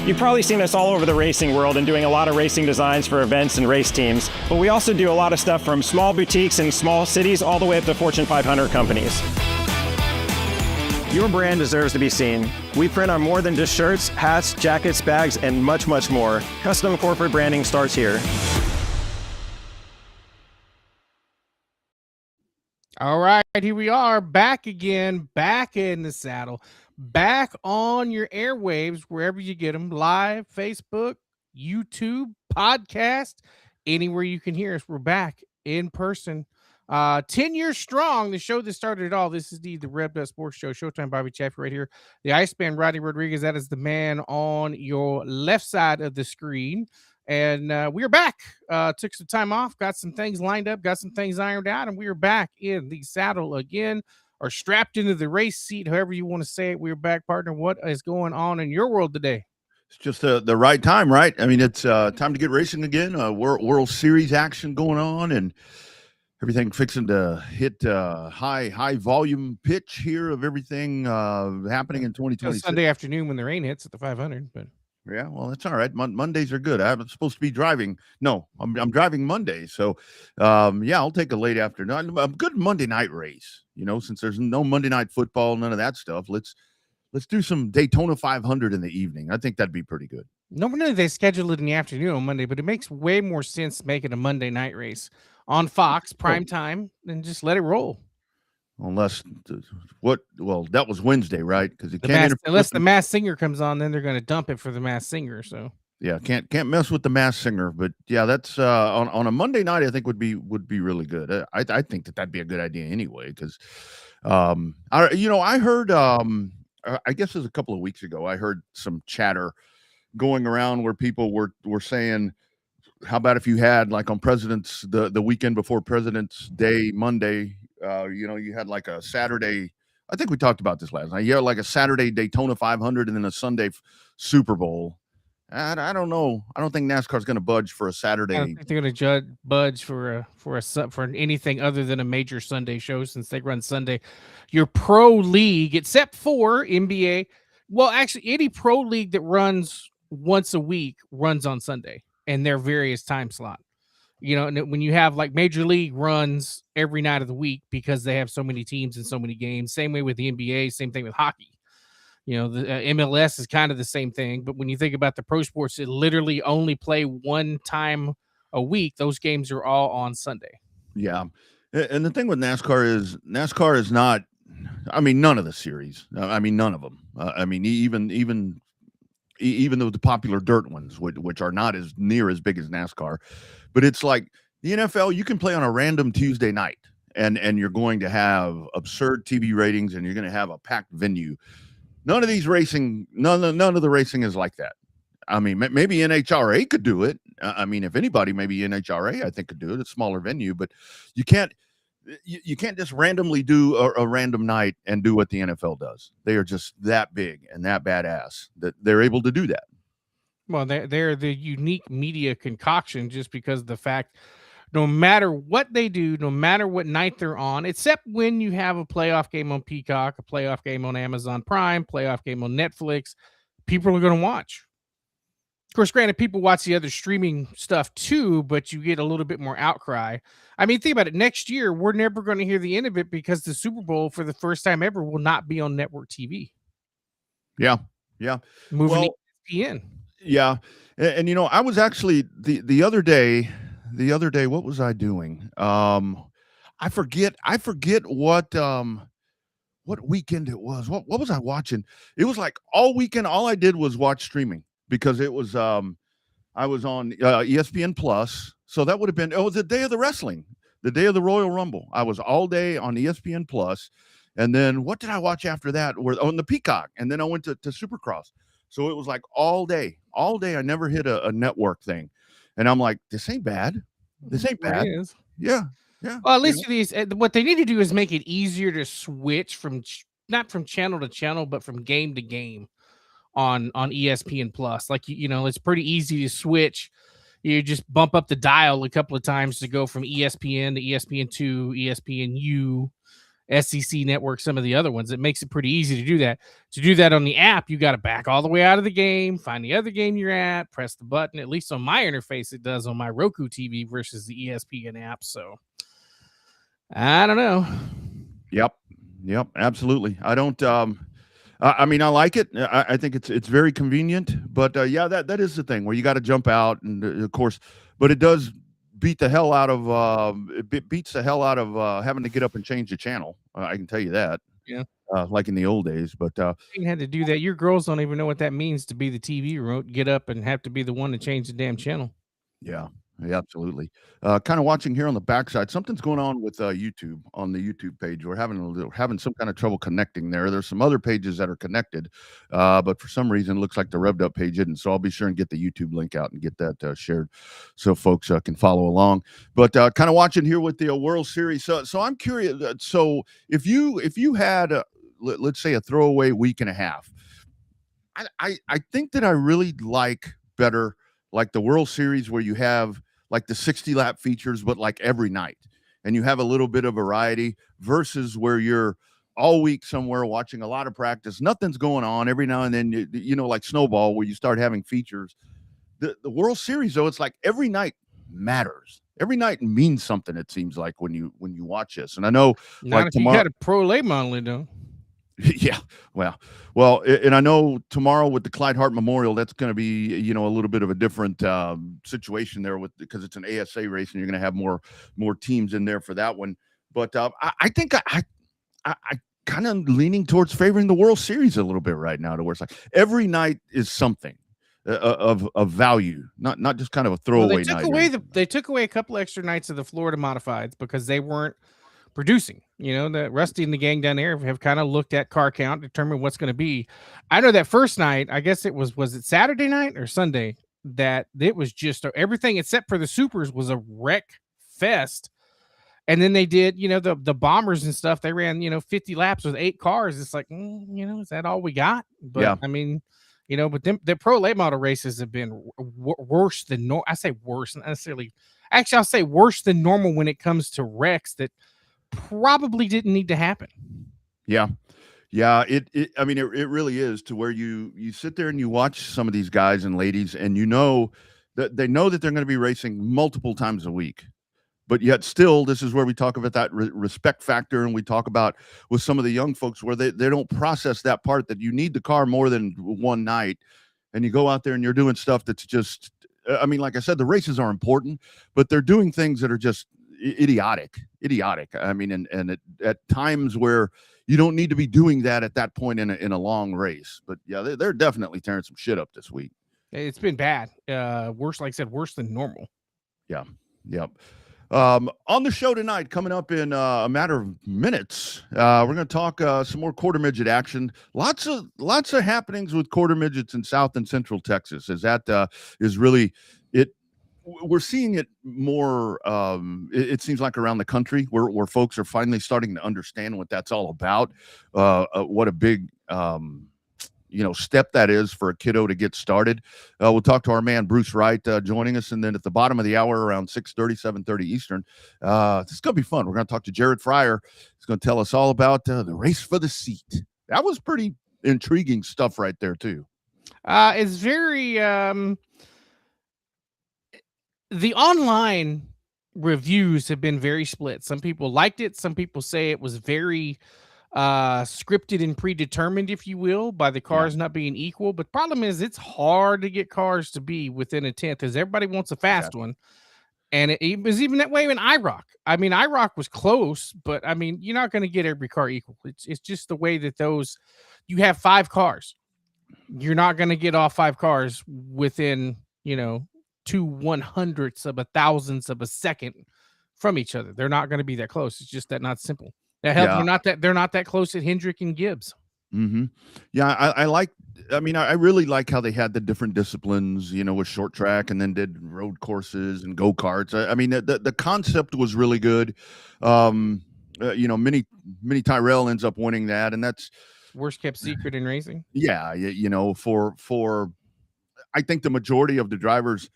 You've probably seen us all over the racing world and doing a lot of racing designs for events and race teams, but we also do a lot of stuff from small boutiques in small cities all the way up to Fortune 500 companies. Your brand deserves to be seen. We print on more than just shirts, hats, jackets, bags, and much, much more. Custom corporate branding starts here. All right, here we are back again, back in the saddle, back on your airwaves, wherever you get them, live, Facebook, YouTube, podcast, anywhere you can hear us. We're back in person. 10 years strong, the show that started it all. This is the Revved Up Sports Show. Showtime Bobby Chaffee right here. The Iceman, Rodney Rodriguez, that is the man on your left side of the screen. And we are back. Took some time off, got some things lined up, got some things ironed out, and we are back in the saddle again, or strapped into the race seat, however you want to say it. We're back, partner. What is going on in your world today? It's just the right time, right? I mean, it's time to get racing again. World Series action going on, and everything fixing to hit high volume pitch here of everything happening in 2020. Sunday afternoon when the rain hits at the 500, but. Yeah, well, that's all right. Mondays are good. I'm supposed to be driving. No, I'm driving Monday. So, yeah, I'll take a late afternoon. A good Monday night race, since there's no Monday night football, none of that stuff. Let's do some Daytona 500 in the evening. I think that'd be pretty good. Normally they schedule it in the afternoon on Monday, but it makes way more sense to make it a Monday night race on Fox prime time and just let it roll. Unless that was Wednesday, right? Because unless the Masked Singer comes on, then they're going to dump it for the Masked Singer. So yeah, can't mess with the Masked Singer. But yeah, that's on a Monday night. I think would be really good. I think that'd be a good idea anyway. Because I heard I guess it was a couple of weeks ago. I heard some chatter going around where people were saying, how about if you had like on the weekend before President's Day, Monday. You had like a Saturday. I think we talked about this last night. You had like a Saturday Daytona 500 and then a Sunday Super Bowl. I don't know. I don't think NASCAR's going to budge for a Saturday. I don't think they're going to budge for anything other than a major Sunday show since they run Sunday. Your pro league, except for NBA. Well, actually, any pro league that runs once a week runs on Sunday and their various time slot. And when you have like Major League runs every night of the week because they have so many teams and so many games. Same way with the NBA, same thing with hockey. The MLS is kind of the same thing. But when you think about the pro sports, that literally only play one time a week, those games are all on Sunday. Yeah. And the thing with NASCAR is not, none of the series. None of them. Even though the popular dirt ones, which are not as near as big as NASCAR, but it's like the NFL, you can play on a random Tuesday night and you're going to have absurd TV ratings and you're going to have a packed venue. None of the racing is like that. Maybe NHRA could do it. If anybody, maybe NHRA, I think could do it. It's a smaller venue, but you can't just randomly do a random night and do what the NFL does. They are just that big and that badass that they're able to do that. Well, they're the unique media concoction just because of the fact no matter what they do, no matter what night they're on, except when you have a playoff game on Peacock, a playoff game on Amazon Prime, playoff game on Netflix, people are going to watch. Of course, granted, people watch the other streaming stuff too, but you get a little bit more outcry. Think about it. Next year, we're never going to hear the end of it because the Super Bowl, for the first time ever, will not be on network TV. Yeah. Moving to ESPN. Yeah. And I was actually the other day, what was I doing? I forget what weekend it was. What was I watching? It was like all weekend. All I did was watch streaming because it was, I was on ESPN Plus. So that would have been, it was the day of the wrestling, the day of the Royal Rumble. I was all day on ESPN Plus. And then what did I watch after that? On the Peacock. And then I went to Supercross. So it was like all day. I never hit a network thing. And I'm like, this ain't bad. It is. Yeah. Well, at least what they need to do is make it easier to switch not from channel to channel, but from game to game on ESPN Plus. Like, it's pretty easy to switch. You just bump up the dial a couple of times to go from ESPN to ESPN2, ESPNU, SEC Network, some of the other ones. It makes it pretty easy to do that. To do that on the app, you got to back all the way out of the game, find the other game you're at, press the button. At least on my interface, it does on my Roku TV versus the ESPN app. So I don't know. Yep, absolutely. I don't. I mean, I like it. I think it's very convenient. But yeah, that is the thing where you got to jump out, and of course, but it does beat the hell out of beats the hell out of having to get up and change the channel. I can tell you that. Yeah. Like in the old days. But You had to do that. Your girls don't even know what that means to be the TV remote. Get up and have to be the one to change the damn channel. yeah, absolutely. Kind of watching here on the backside. Something's going on with YouTube on the YouTube page. We're having some kind of trouble connecting there. There's some other pages that are connected, but for some reason, it looks like the Revved Up page isn't. So I'll be sure and get the YouTube link out and get that shared so folks can follow along. But kind of watching here with the World Series. So I'm curious. So if you had let's say a throwaway week and a half, I think that I really like better like the World Series where you have like the 60 lap features, but like every night, and you have a little bit of variety versus where you're all week somewhere watching a lot of practice. Nothing's going on. Every now and then, you know, like Snowball, where you start having features. The World Series, though, it's like every night matters. Every night means something. It seems like when you watch this, and I know Not like if tomorrow, you got a pro late model, though. yeah, well, and I know tomorrow with the Clyde Hart Memorial, that's going to be, you know, a little bit of a different situation there because it's an ASA race and you're going to have more teams in there for that one. But I think I kind of leaning towards favoring the World Series a little bit right now, to where it's like every night is something of value, not just kind of a throwaway night. They took away a couple extra nights of the Florida modifieds because they weren't producing. You know, the Rusty and the gang down there have kind of looked at car count, determined what's going to be. I know that first night, I guess it was it Saturday night or Sunday, that it was just everything except for the supers was a wreck fest. And then they did, you know, the bombers and stuff. They ran, you know, 50 laps with 8 cars. It's like, you know, is that all we got? But Yeah. I mean, you know, but the pro late model races have been worse than I say worse, not necessarily. Actually, I'll say worse than normal when it comes to wrecks that probably didn't need to happen. Yeah. I mean, it really is, to where you sit there and you watch some of these guys and ladies, and you know that they know that they're going to be racing multiple times a week, but yet still, this is where we talk about that respect factor, and we talk about with some of the young folks where they don't process that part, that you need the car more than one night, and you go out there and you're doing stuff that's just, I mean, like I said, the races are important, but they're doing things that are just idiotic. I mean, and at times where you don't need to be doing that at that point in a long race. But yeah, they're definitely tearing some shit up this week. It's been bad. Worse, like I said, worse than normal. Yeah. Yep. On the show tonight, coming up in a matter of minutes, we're going to talk some more quarter midget action. Lots of happenings with quarter midgets in South and Central Texas. As that is really it. We're seeing it more. It seems like around the country, where folks are finally starting to understand what that's all about. What a big step that is for a kiddo to get started. We'll talk to our man Bruce Wright joining us, and then at the bottom of the hour, around 6:30, 7:30 Eastern, this is going to be fun. We're going to talk to Jared Fryer. He's going to tell us all about the race for the seat. That was pretty intriguing stuff right there too. It's very the online reviews have been very split. Some people liked it. Some people say it was very scripted and predetermined, if you will, by the cars not being equal. But problem is, it's hard to get cars to be within a tenth, because everybody wants a fast one. And it was even that way in IROC. I mean, IROC was close, but I mean, you're not going to get every car equal. It's just the way that you have 5 cars. You're not going to get all 5 cars within, 2/100ths of a thousandths of a second from each other. They're not going to be that close. It's just not simple. They're not that close at Hendrick and Gibbs. Mm-hmm. Yeah, I really like how they had the different disciplines, with short track, and then did road courses and go-karts. I mean, the concept was really good. Mini Tyrell ends up winning that, and that's worst kept secret in racing. Yeah, for I think the majority of the drivers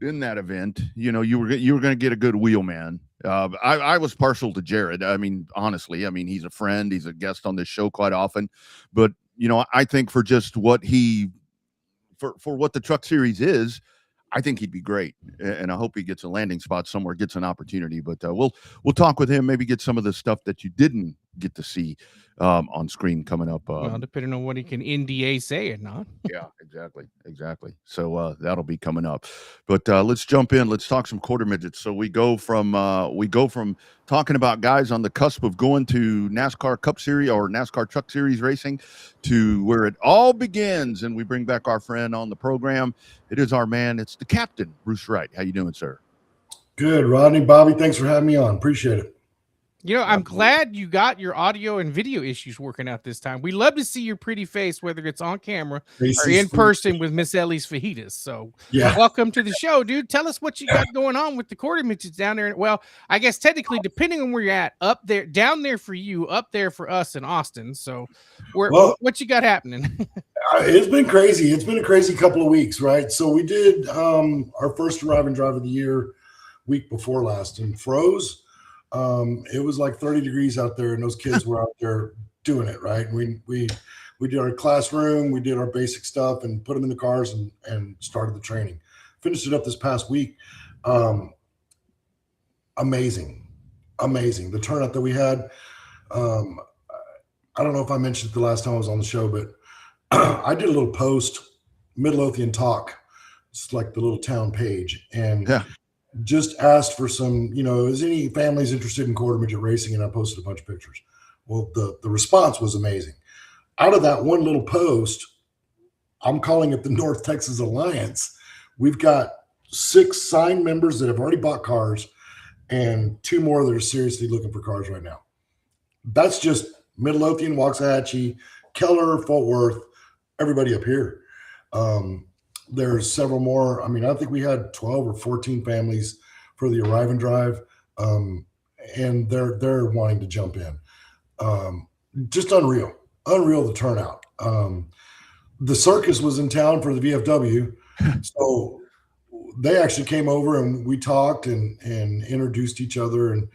in that event, you know, you were going to get a good wheelman. I was partial to Jared. I mean, honestly, I mean, he's a friend. He's a guest on this show quite often. But, you know, I think for just what for what the Truck Series is, I think he'd be great, and I hope he gets a landing spot somewhere, gets an opportunity. But we'll talk with him, maybe get some of the stuff that you didn't get to see on screen coming up. Well, depending on what he can NDA say or not. Yeah, exactly. So that'll be coming up. But let's jump in. Let's talk some quarter midgets. So we go from talking about guys on the cusp of going to NASCAR Cup Series or NASCAR Truck Series racing to where it all begins, and we bring back our friend on the program. It is our man. It's the captain, Bruce Wright. How you doing, sir? Good, Rodney. Bobby, thanks for having me on. Appreciate it. You know, I'm glad you got your audio and video issues working out this time. We love to see your pretty face, whether it's on camera or in person with Miss Ellie's fajitas. So, yeah, welcome to the show, dude. Tell us what you got going on with the quarter midgets down there. Well, I guess technically, depending on where you're at, up there, down there for you, up there for us in Austin. So, what you got happening? It's been crazy. It's been a crazy couple of weeks, right? So we did our first Arrive and Drive of the year week before last and froze. It was like 30 degrees out there, and those kids were out there doing it, right? We did our classroom, we did our basic stuff, and put them in the cars and started the training. Finished it up this past week. Amazing. The turnout that we had. I don't know if I mentioned it the last time I was on the show, but I did a little post, Midlothian Talk. It's like the little town page, and just asked for some, you know, is any families interested in quarter midget racing? And I posted a bunch of pictures. Well, the response was amazing. Out of that one little post, I'm calling it the North Texas Alliance. We've got 6 signed members that have already bought cars and 2 more that are seriously looking for cars right now. That's just Midlothian, Waxahachie, Keller, Fort Worth, everybody up here. There's several more. I mean, I think we had 12 or 14 families for the Arrive and Drive, and they're wanting to jump in. Just unreal the turnout. The circus was in town for the VFW, so they actually came over and we talked and introduced each other, and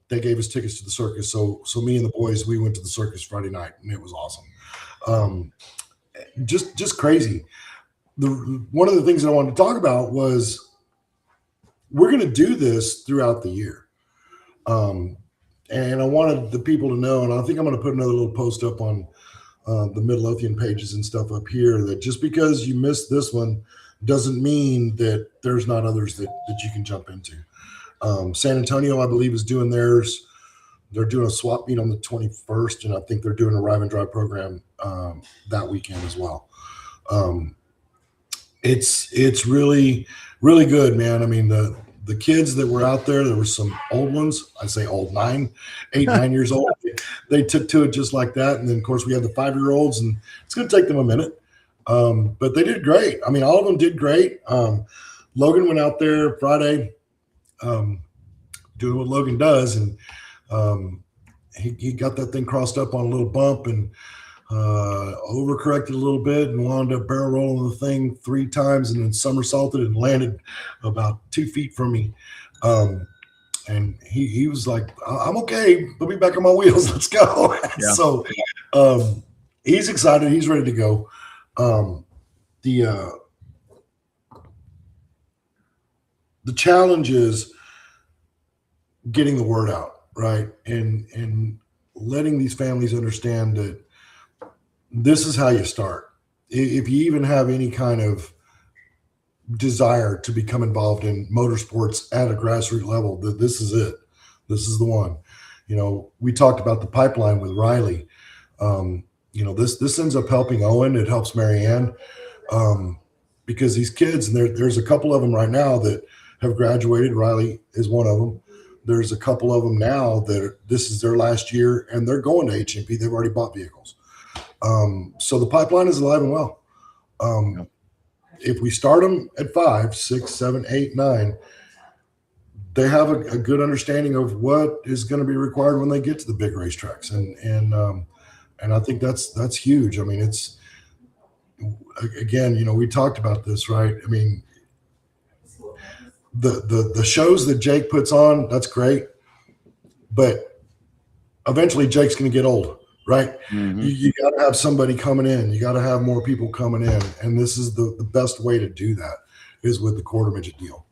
they gave us tickets to the circus. So me and the boys, we went to the circus Friday night, and it was awesome. Just crazy. One of the things that I wanted to talk about was we're going to do this throughout the year. And I wanted the people to know, and I think I'm going to put another little post up on the Midlothian pages and stuff up here, that just because you missed this one doesn't mean that there's not others that you can jump into. San Antonio, I believe, is doing theirs. They're doing a swap meet on the 21st, and I think they're doing a Arrive and Drive program that weekend as well. It's really, really good, man. I mean, the kids that were out there were some old ones. I say old, 9 years old. They took to it just like that. And then, of course, we have the 5-year-olds, and it's going to take them a minute. But they did great. I mean, all of them did great. Logan went out there Friday doing what Logan does, and he got that thing crossed up on a little bump and overcorrected a little bit and wound up barrel rolling the thing 3 times and then somersaulted and landed about 2 feet from me. And he was like, I'm okay. Put me back on my wheels. Let's go. Yeah. So he's excited. He's ready to go. The challenge is getting the word out, right? And letting these families understand that this is how you start. If you even have any kind of desire to become involved in motorsports at a grassroots level, that this is it. This is the one. You know, we talked about the pipeline with Riley. You know, this ends up helping Owen. It helps Marianne, because these kids, and there's a couple of them right now that have graduated. Riley is one of them. There's a couple of them now that this is their last year, and they're going to HMP. They've already bought vehicles. So the pipeline is alive and well. If we start them at 5, 6, 7, 8, 9, they have a good understanding of what is going to be required when they get to the big racetracks. And I think that's huge. I mean, it's, again, you know, we talked about this, right? I mean, the shows that Jake puts on, that's great, but eventually Jake's going to get old, right? You got to have somebody coming in. You got to have more people coming in, and this is the best way to do that is with the quarter midget deal.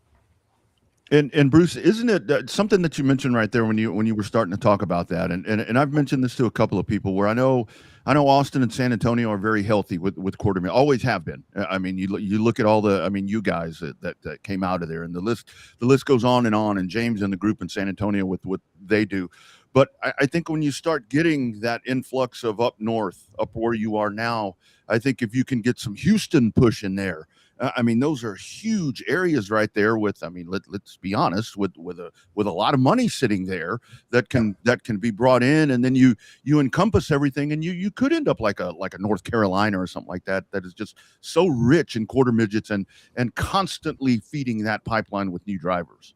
And Bruce, isn't it something that you mentioned right there when you were starting to talk about that? And I've mentioned this to a couple of people where I know Austin and San Antonio are very healthy with quarter midget, always have been. I mean, you look at all you guys that came out of there, and the list goes on, and James and the group in San Antonio with what they do. But I think when you start getting that influx of up north, up where you are now, I think if you can get some Houston push in there, I mean, those are huge areas right there with, I mean, let's be honest, with a lot of money sitting there that can be brought in, and then you encompass everything, and you could end up like a North Carolina or something like that is just so rich in quarter midgets and constantly feeding that pipeline with new drivers.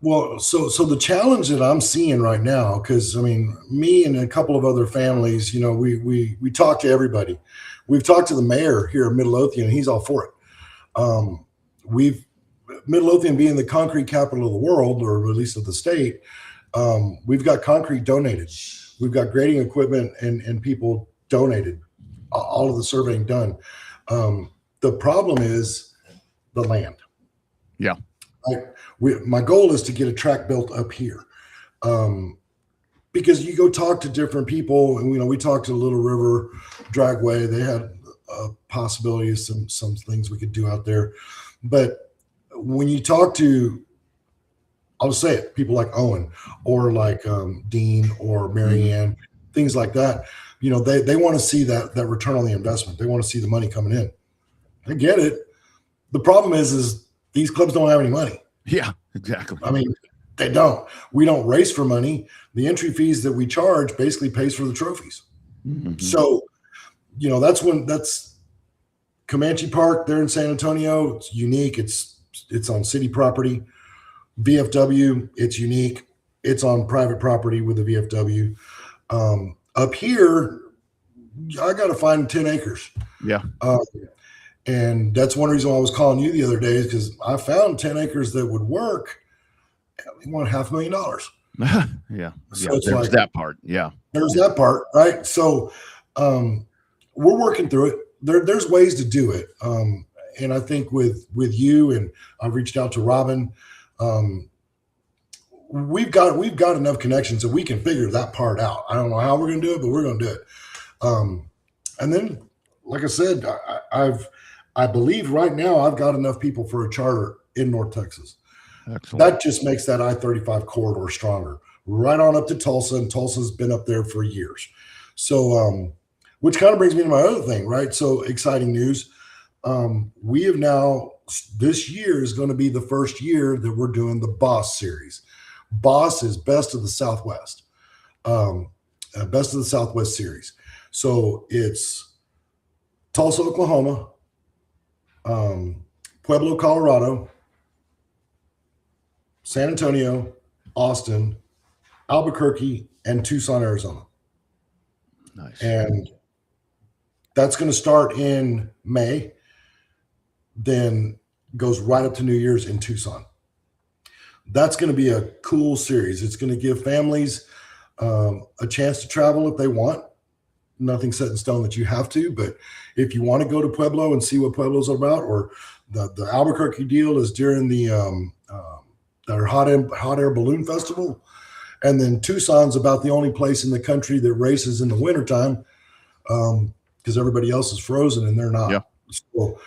Well, so the challenge that I'm seeing right now, because I mean, me and a couple of other families, you know, we talk to everybody. We've talked to the mayor here of Midlothian, and he's all for it. Midlothian being the concrete capital of the world, or at least of the state, we've got concrete donated. We've got grading equipment and people donated, all of the surveying done. The problem is the land. Yeah. My goal is to get a track built up here. Because you go talk to different people, and, you know, we talked to Little River Dragway. They had possibilities, some things we could do out there. But when you talk to, I'll say it, people like Owen or like Dean or Marianne, things like that, you know, they want to see that return on the investment. They want to see the money coming in. I get it. The problem is these clubs don't have any money. Yeah, exactly. I mean, they don't. We don't race for money. The entry fees that we charge basically pays for the trophies. So, you know, that's Comanche Park there in San Antonio. It's unique. It's on city property. VFW, it's unique. It's on private property with the VFW. Up here, I got to find 10 acres. Yeah. And that's one reason why I was calling you the other day, is because I found 10 acres that would work. We want $500,000. Yeah. So yeah. it's There's like, that part. Yeah. There's that part, right? So we're working through it. There's ways to do it. And I think with you, and I've reached out to Robin, we've got enough connections that we can figure that part out. I don't know how we're going to do it, but we're going to do it. And then, like I said, I believe right now I've got enough people for a charter in North Texas. Excellent. That just makes that I-35 corridor stronger, right on up to Tulsa, and Tulsa's been up there for years. So, which kind of brings me to my other thing, right? So exciting news. We have now, this year is going to be the first year that we're doing the Boss series. Boss is Best of the Southwest, Best of the Southwest series. So it's Tulsa, Oklahoma, Pueblo, Colorado, San Antonio, Austin, Albuquerque, and Tucson, Arizona. Nice. And that's going to start in May, then goes right up to New Year's in Tucson. That's going to be a cool series. It's going to give families a chance to travel if they want. Nothing set in stone that you have to, but if you want to go to Pueblo and see what Pueblo's about, or the Albuquerque deal is during their hot air balloon festival. And then Tucson's about the only place in the country that races in the wintertime, because everybody else is frozen and they're not. Yeah. So,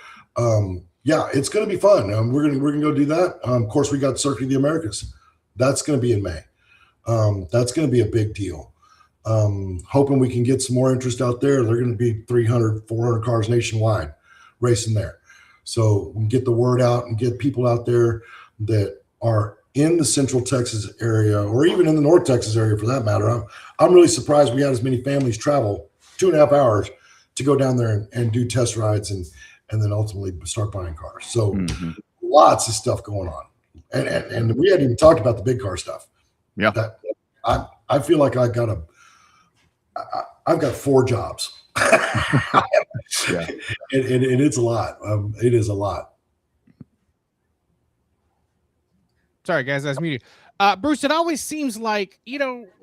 yeah, it's going to be fun. We're gonna go do that. Of course, we got Circuit of the Americas. That's going to be in May. That's going to be a big deal. Hoping we can get some more interest out there. They're going to be 300, 400 cars nationwide racing there. So we can get the word out and get people out there that are in the Central Texas area, or even in the North Texas area for that matter. I'm really surprised we had as many families travel 2.5 hours to go down there and do test rides and then ultimately start buying cars. So lots of stuff going on. And we hadn't even talked about the big car stuff. Yeah. I feel like I've got 4 jobs. Yeah. And it's a lot. It is a lot. Sorry, guys, I was muted. Bruce, it always seems like,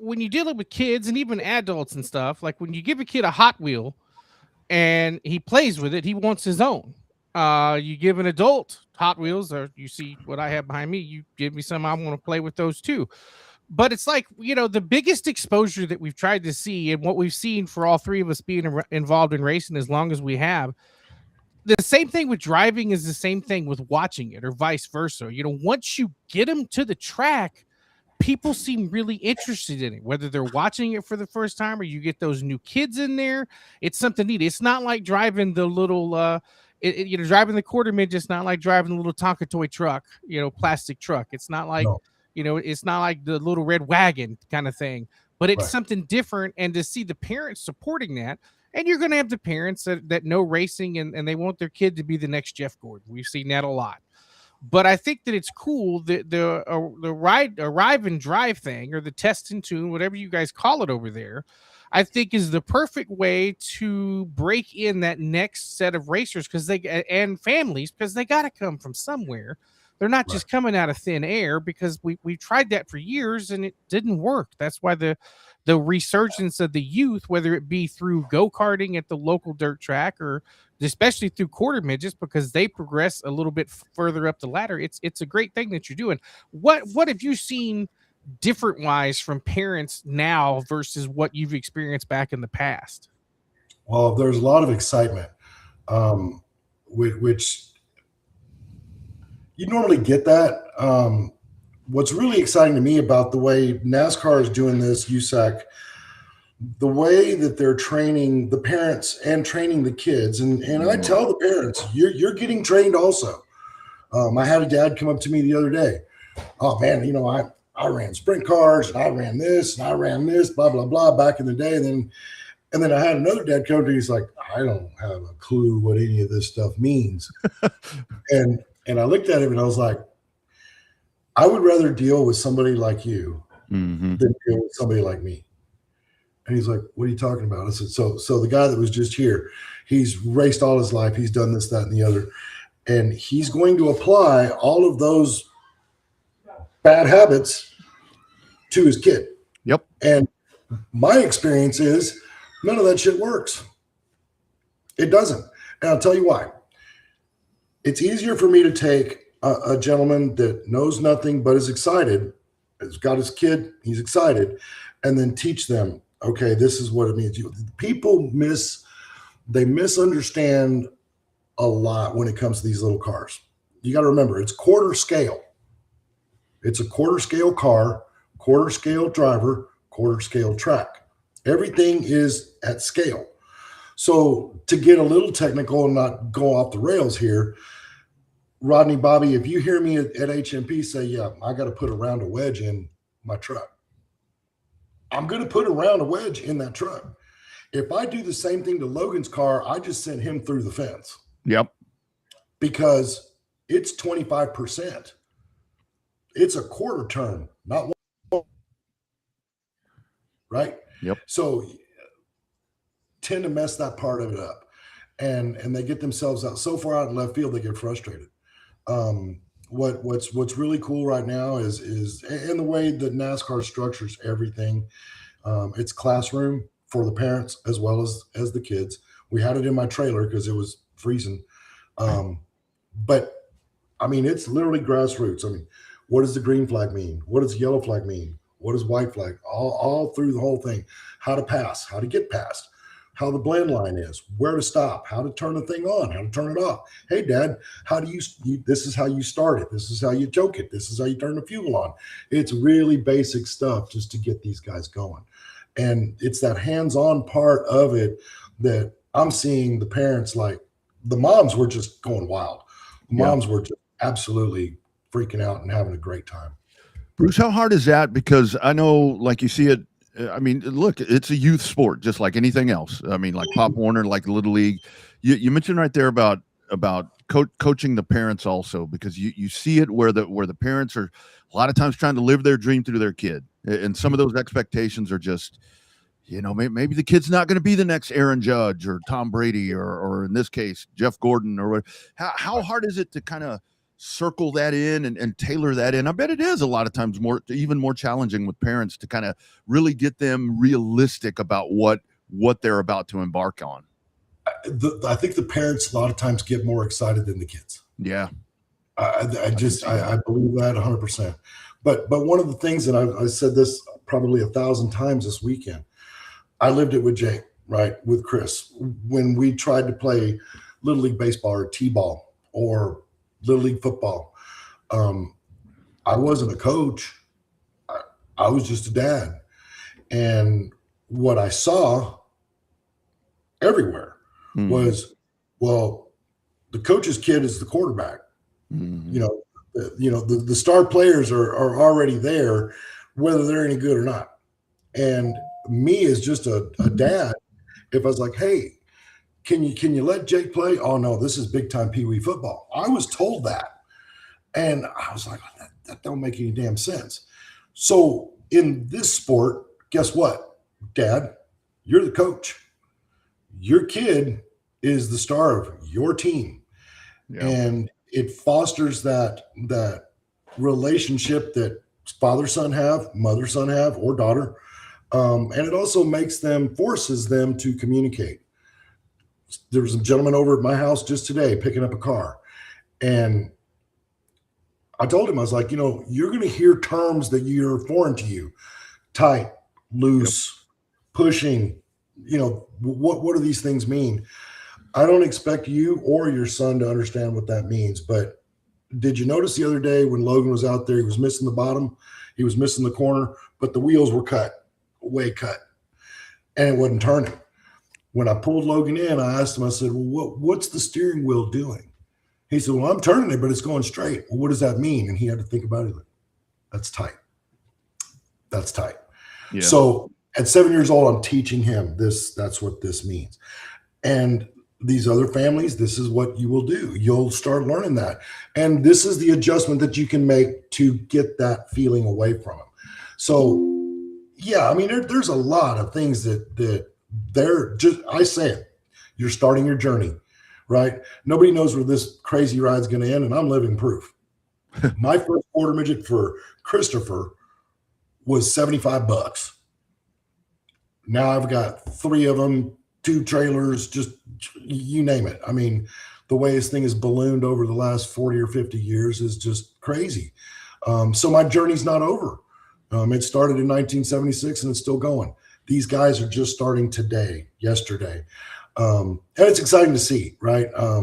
when you're dealing with kids and even adults and stuff, like when you give a kid a Hot Wheel and he plays with it, he wants his own. You give an adult Hot Wheels, or you see what I have behind me, you give me some, I want to play with those too. But it's like, the biggest exposure that we've tried to see and what we've seen for all three of us being involved in racing as long as we have, the same thing with driving is the same thing with watching it, or vice versa. Once you get them to the track, people seem really interested in it, whether they're watching it for the first time or you get those new kids in there. It's something neat. It's not like driving the little, driving the quarter midget. It's not like driving the little Tonka toy truck, plastic truck. It's not like, it's not like the little red wagon kind of thing, but it's something different. And to see the parents supporting that, and you're going to have the parents that know racing and they want their kid to be the next Jeff Gordon. We've seen that a lot. But I think that it's cool that the arrive and drive thing, or the test and tune, whatever you guys call it over there, I think is the perfect way to break in that next set of racers and families, because they got to come from somewhere. They're not just coming out of thin air, because we tried that for years and it didn't work. That's why the resurgence of the youth, whether it be through go-karting at the local dirt track or especially through quarter midgets, because they progress a little bit further up the ladder. It's a great thing that you're doing. What have you seen different wise from parents now versus what you've experienced back in the past? Well, there's a lot of excitement, which you normally get that. What's really exciting to me about the way NASCAR is doing this, USAC, the way that they're training the parents and training the kids. And I tell the parents, you're getting trained also. I had a dad come up to me the other day. Oh man, I ran sprint cars and I ran this and I ran this, blah, blah, blah, back in the day. And then I had another dad come to me. He's like, I don't have a clue what any of this stuff means. and I looked at him and I was like, I would rather deal with somebody like you than deal with somebody like me. And he's like, what are you talking about? I said, so the guy that was just here, he's raced all his life. He's done this, that, and the other. And he's going to apply all of those bad habits to his kid. Yep. And my experience is none of that shit works. It doesn't. And I'll tell you why. It's easier for me to take a gentleman that knows nothing but is excited, has got his kid, he's excited, and then teach them, okay, this is what it means. People misunderstand a lot when it comes to these little cars. You got to remember, it's quarter scale. It's a quarter scale car, quarter scale driver, quarter scale track. Everything is at scale. So to get a little technical and not go off the rails here, Rodney, Bobby, if you hear me at HMP say, yeah, I got to put a round of wedge in my truck, I'm going to put a round of wedge in that truck. If I do the same thing to Logan's car, I just sent him through the fence. Yep. Because it's 25%. It's a quarter turn, not one. Right? Yep. So tend to mess that part of it up. And they get themselves out so far out in left field, they get frustrated. What's really cool right now is and the way that NASCAR structures everything. It's classroom for the parents as well as the kids. We had it in my trailer because it was freezing. But I mean, it's literally grassroots. I mean, what does the green flag mean? What does the yellow flag mean? What does white flag? All through the whole thing. How to pass, how to get past, how the blend line is, where to stop, how to turn the thing on, how to turn it off. Hey, Dad, how do you this is how you start it. This is how you choke it. This is how you turn the fuel on. It's really basic stuff just to get these guys going. And it's that hands-on part of it that I'm seeing the parents, like the moms were just going wild. The moms were just absolutely freaking out and having a great time. Bruce, how hard is that? Because I know, like you see it, I mean, look, it's a youth sport, just like anything else. I mean, like Pop Warner, like Little League. You mentioned right there about coaching the parents also, because you see it where the parents are a lot of times trying to live their dream through their kid. And some of those expectations are just, maybe the kid's not going to be the next Aaron Judge or Tom Brady or in this case, Jeff Gordon or what. How hard is it to kind of circle that in and tailor that in. I bet it is a lot of times even more challenging with parents to kind of really get them realistic about what they're about to embark on. I think the parents a lot of times get more excited than the kids. Yeah. I believe that 100%. But one of the things, and I said this probably 1,000 times this weekend, I lived it with Jake, right, with Chris, when we tried to play Little League baseball or T-ball or Little League football. I wasn't a coach. I was just a dad. And what I saw everywhere was, well, the coach's kid is the quarterback. The star players are already there, whether they're any good or not. And me as just a dad, if I was like, hey, can you let Jake play? Oh no, this is big time Pee Wee football. I was told that, and I was like, that don't make any damn sense. So in this sport, guess what, Dad? You're the coach. Your kid is the star of your team, and it fosters that relationship that father son have, mother son have, or daughter, and it also forces them to communicate. There was a gentleman over at my house just today picking up a car, and I told him, I was like, you're going to hear terms that are foreign to you: tight, loose, pushing. What do these things mean? I don't expect you or your son to understand what that means. But did you notice the other day when Logan was out there, he was missing the bottom, he was missing the corner, but the wheels were way cut, and it wasn't turning. When I pulled Logan in, I asked him, I said, well, what's the steering wheel doing? He said, well, I'm turning it, but it's going straight. Well, what does that mean? And he had to think about it. That's tight. That's tight. Yeah. So at 7 years old, I'm teaching him that's what this means. And these other families, this is what you will do. You'll start learning that. And this is the adjustment that you can make to get that feeling away from them. So yeah, I mean, there's a lot of things that they're just, I say it, you're starting your journey, right? Nobody knows where this crazy ride's going to end, and I'm living proof. My first quarter midget for Christopher was $75. Now I've got 3 of them, 2 trailers, just you name it. I mean, the way this thing has ballooned over the last 40 or 50 years is just crazy. So my journey's not over. It started in 1976 and it's still going. These guys are just starting yesterday. And it's exciting to see, right? I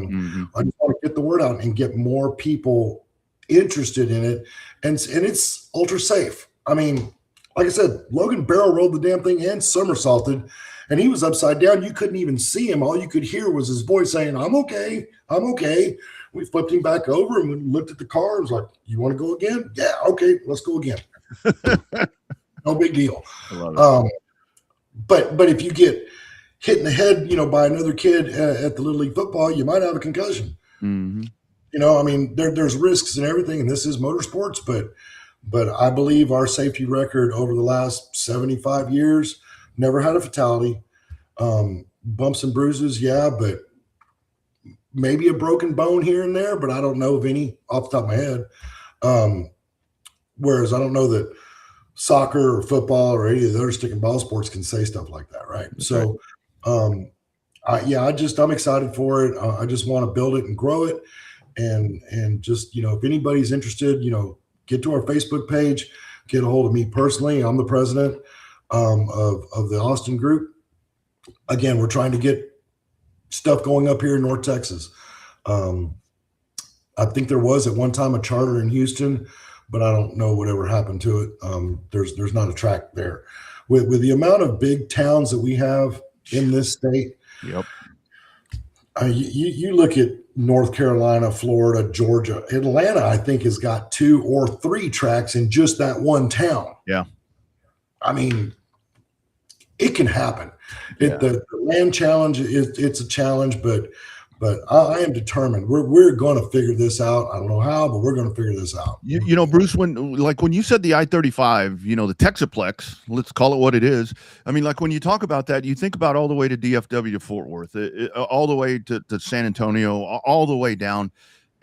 just want to get the word out and get more people interested in it. And it's ultra safe. I mean, like I said, Logan barrel rolled the damn thing and somersaulted, and he was upside down. You couldn't even see him. All you could hear was his voice saying, I'm okay. I'm okay. We flipped him back over and we looked at the car and was like, you want to go again? Yeah. Okay. Let's go again. No big deal. But if you get hit in the head, by another kid at the Little League football, you might have a concussion. I mean, there's risks and everything, and this is motorsports, but I believe our safety record over the last 75 years never had a fatality. Bumps and bruises, yeah, but maybe a broken bone here and there, but I don't know of any off the top of my head. Whereas I don't know that soccer or football or any of the other stick and ball sports can say stuff like that, right? Okay. So, I'm excited for it. I just want to build it and grow it, and just if anybody's interested, get to our Facebook page, get a hold of me personally. I'm the president of the Austin group. Again, we're trying to get stuff going up here in North Texas. I think there was at one time a charter in Houston, but I don't know whatever happened to it. There's not a track there. With the amount of big towns that we have in this state. Yep. You look at North Carolina, Florida, Georgia, Atlanta, I think has got 2 or 3 tracks in just that one town. Yeah. I mean, it can happen. The land challenge it's a challenge, but I am determined. We're going to figure this out. I don't know how, but we're going to figure this out. Bruce, when you said the I-35, the Texaplex, let's call it what it is. I mean, like when you talk about that, you think about all the way to DFW, Fort Worth, all the way to San Antonio, all the way down.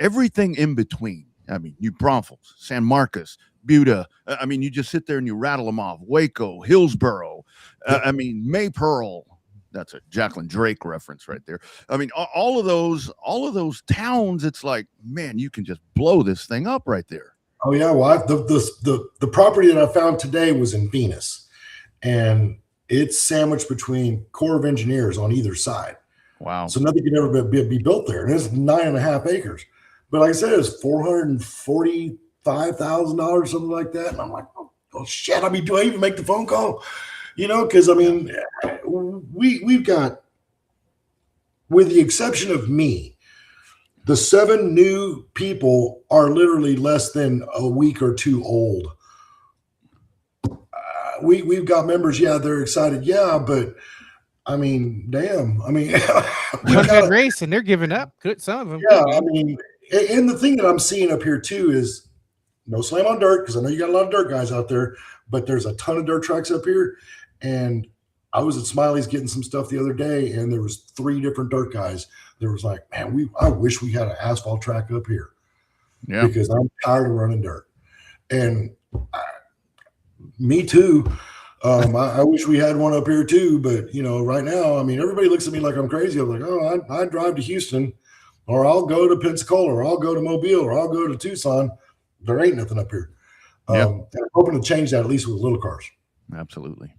everything in between. I mean, New Braunfels, San Marcos, Buda. I mean, you just sit there and you rattle them off. Waco, Hillsboro. I mean, Maypearl. That's a Jacqueline Drake reference right there. I mean, all of those towns. It's like, man, you can just blow this thing up right there. Oh yeah, well, the property that I found today was in Venus, and it's sandwiched between Corps of Engineers on either side. Wow! So nothing can ever be built there, and it's 9.5 acres. But like I said, it's $445,000, something like that. And I'm like, oh shit! I mean, do I even make the phone call? You know, because I mean, we've got, with the exception of me, the 7 new people are literally less than a week or 2 old. We've got members, yeah, they're excited, yeah, but I mean, damn, I mean, that race and they're giving up. Good, some of them. Yeah, I mean, and the thing that I'm seeing up here too is no slam on dirt, because I know you got a lot of dirt guys out there, but there's a ton of dirt tracks up here, and I was at Smiley's getting some stuff the other day, and there was 3 different dirt guys. There was like, man, I wish we had an asphalt track up here. Yeah. Because I'm tired of running dirt. And me too. I wish we had one up here too, but you know, right now, I mean, everybody looks at me like I'm crazy. I'm like, oh, I drive to Houston, or I'll go to Pensacola, or I'll go to Mobile, or I'll go to Tucson. There ain't nothing up here. And I'm hoping to change that, at least with little cars. Absolutely.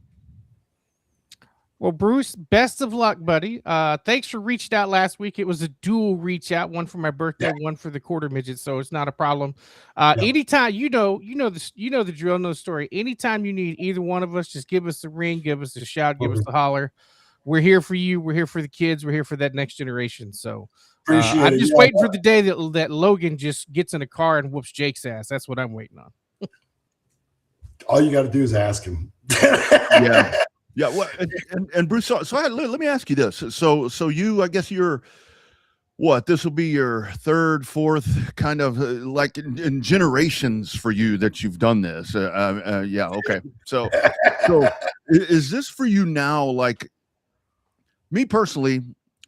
Well, Bruce, best of luck, buddy. Thanks for reaching out last week. It was a dual reach out, one for my birthday, one for the quarter midget, so it's not a problem. Anytime, you know the drill, know the story. Anytime you need either one of us, just give us a ring, give us a shout, give us a holler. We're here for you. We're here for the kids. We're here for that next generation. So I'm just waiting for the day that Logan just gets in a car and whoops Jake's ass. That's what I'm waiting on. All you got to do is ask him. Yeah. Yeah, well, and Bruce, so let me ask you this. So you, I guess you're, what, this will be your 3rd, 4th kind of like in generations for you that you've done this. Yeah, okay. So is this for you now? Like me personally,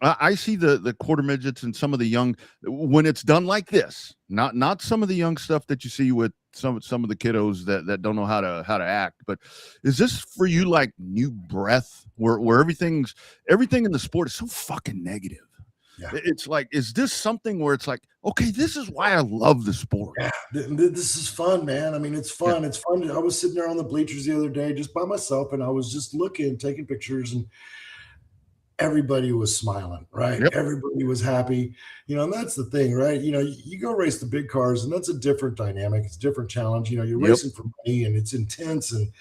I see the quarter midgets and some of the young, when it's done like this, not some of the young stuff that you see with some of the kiddos that don't know how to act, but is this for you like new breath where everything in the sport is so fucking negative? Yeah. It's like, is this something where it's like, okay, this is why I love the sport? Yeah, this is fun, man. I mean, it's fun. Yeah. It's fun. I was sitting there on the bleachers the other day just by myself, and I was just looking, taking pictures, and everybody was smiling, right? Yep. Everybody was happy, you know, and that's the thing, right? You know, you go race the big cars, and that's a different dynamic. It's a different challenge. You know, you're racing for money, and it's intense, and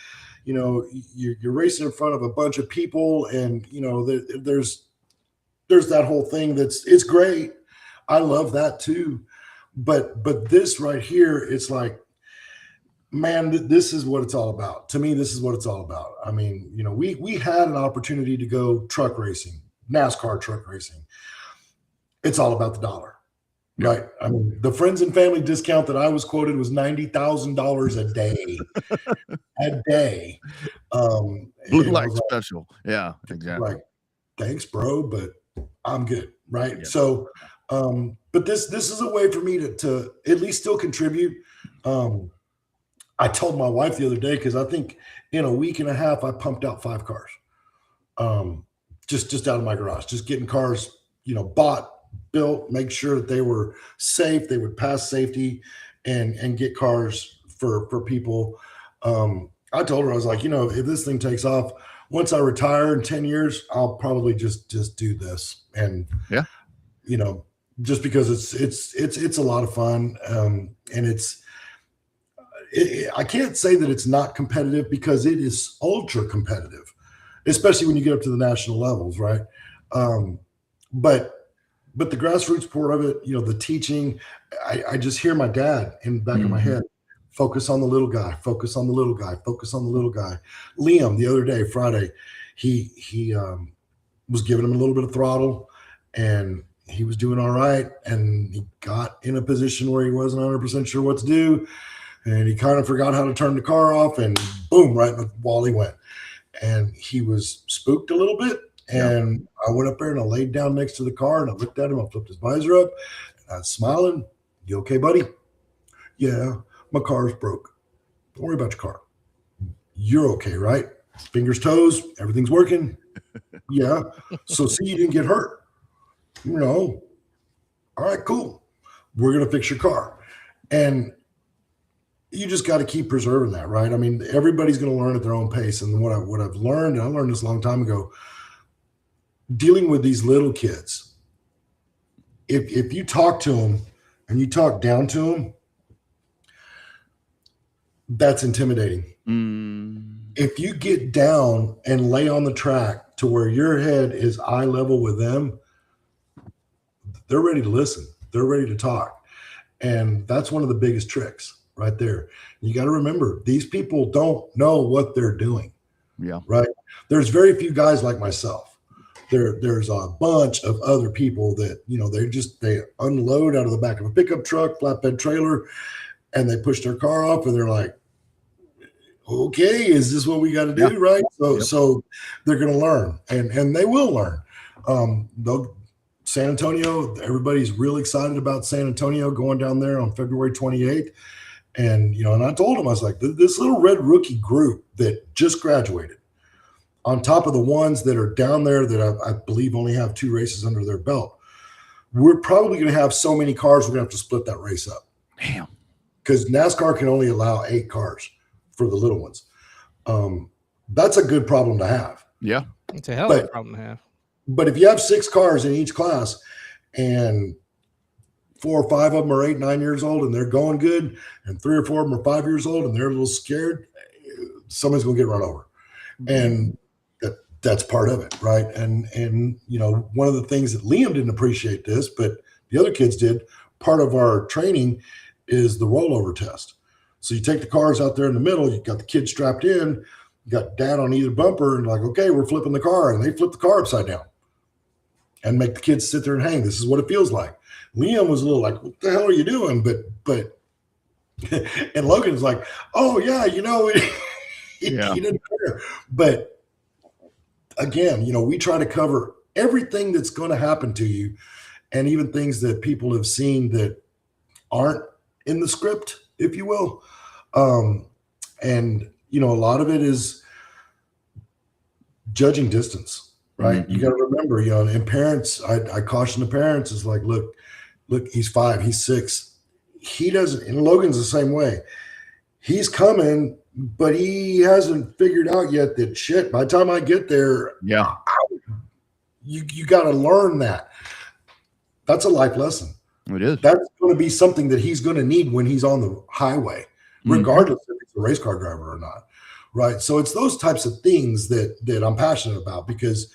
you know, you're racing in front of a bunch of people, and you know, there's that whole thing it's great. I love that too, but this right here, it's like, man, this is what it's all about. To me, this is what it's all about. I mean, you know, we had an opportunity to go truck racing, NASCAR truck racing. It's all about the dollar, right? I mean, the friends and family discount that I was quoted was $90,000 a day, a day. Blue light special. Yeah, exactly. Like, thanks, bro, but I'm good, right? Yeah. So, but this is a way for me to at least still contribute. I told my wife the other day, because I think in a week and a half, I pumped out 5 cars, just out of my garage, just getting cars, you know, bought, built, make sure that they were safe, they would pass safety, and get cars for people. I told her, I was like, you know, if this thing takes off, once I retire in 10 years, I'll probably just do this, and you know, just because it's a lot of fun, and I can't say that it's not competitive, because it is ultra competitive, especially when you get up to the national levels, right? But the grassroots part of it, you know, the teaching, I just hear my dad in the back of my head, focus on the little guy, focus on the little guy, focus on the little guy. Liam, the other day, Friday, he was giving him a little bit of throttle, and he was doing all right, and he got in a position where he wasn't 100% sure what to do. And he kind of forgot how to turn the car off, and boom, right in the wall he went. And he was spooked a little bit. And I went up there and I laid down next to the car, and I looked at him. I flipped his visor up, and I was smiling. You okay, buddy? Yeah, my car's broke. Don't worry about your car. You're okay, right? Fingers, toes, everything's working. Yeah. So see, you didn't get hurt. No. All right, cool. We're going to fix your car. And you just got to keep preserving that, right? I mean, everybody's going to learn at their own pace. And what I've learned, and I learned this a long time ago, dealing with these little kids, if you talk to them and you talk down to them, that's intimidating. If you get down and lay on the track to where your head is eye level with them, they're ready to listen. They're ready to talk. And that's one of the biggest tricks right there. You got to remember, these people don't know what they're doing. Yeah. Right. There's very few guys like myself. There's a bunch of other people that, they unload out of the back of a pickup truck, flatbed trailer, and they push their car off and they're like, okay, is this what we got to do? Yeah. Right. So they're going to learn and they will learn. San Antonio, everybody's really excited about San Antonio going down there on February 28th. And, and I told them, I was like, this little red rookie group that just graduated, on top of the ones that are down there that I believe only have 2 races under their belt, we're probably going to have so many cars, we're going to have to split that race up. Damn. Because NASCAR can only allow 8 cars for the little ones. That's a good problem to have. Yeah. It's a hell of a problem to have. But if you have 6 cars in each class and 4 or 5 of them are 8, 9 years old and they're going good, and 3 or 4 of them are 5 years old and they're a little scared, somebody's going to get run over. And that's part of it, right? And one of the things that Liam didn't appreciate this, but the other kids did, part of our training is the rollover test. So you take the cars out there in the middle, you got the kids strapped in, you got dad on either bumper, and like, okay, we're flipping the car, and they flip the car upside down and make the kids sit there and hang. This is what it feels like. Liam was a little like, what the hell are you doing? But and Logan's like, oh yeah, he didn't care. But again, we try to cover everything that's going to happen to you, and even things that people have seen that aren't in the script, if you will. And a lot of it is judging distance, right? Mm-hmm. You got to remember, and parents, I caution the parents, is like, look, he's 5, he's 6. He doesn't, and Logan's the same way. He's coming, but he hasn't figured out yet that shit, by the time I get there, you got to learn that. That's a life lesson. It is. That's going to be something that he's going to need when he's on the highway, regardless if he's a race car driver or not. Right. So it's those types of things that I'm passionate about, because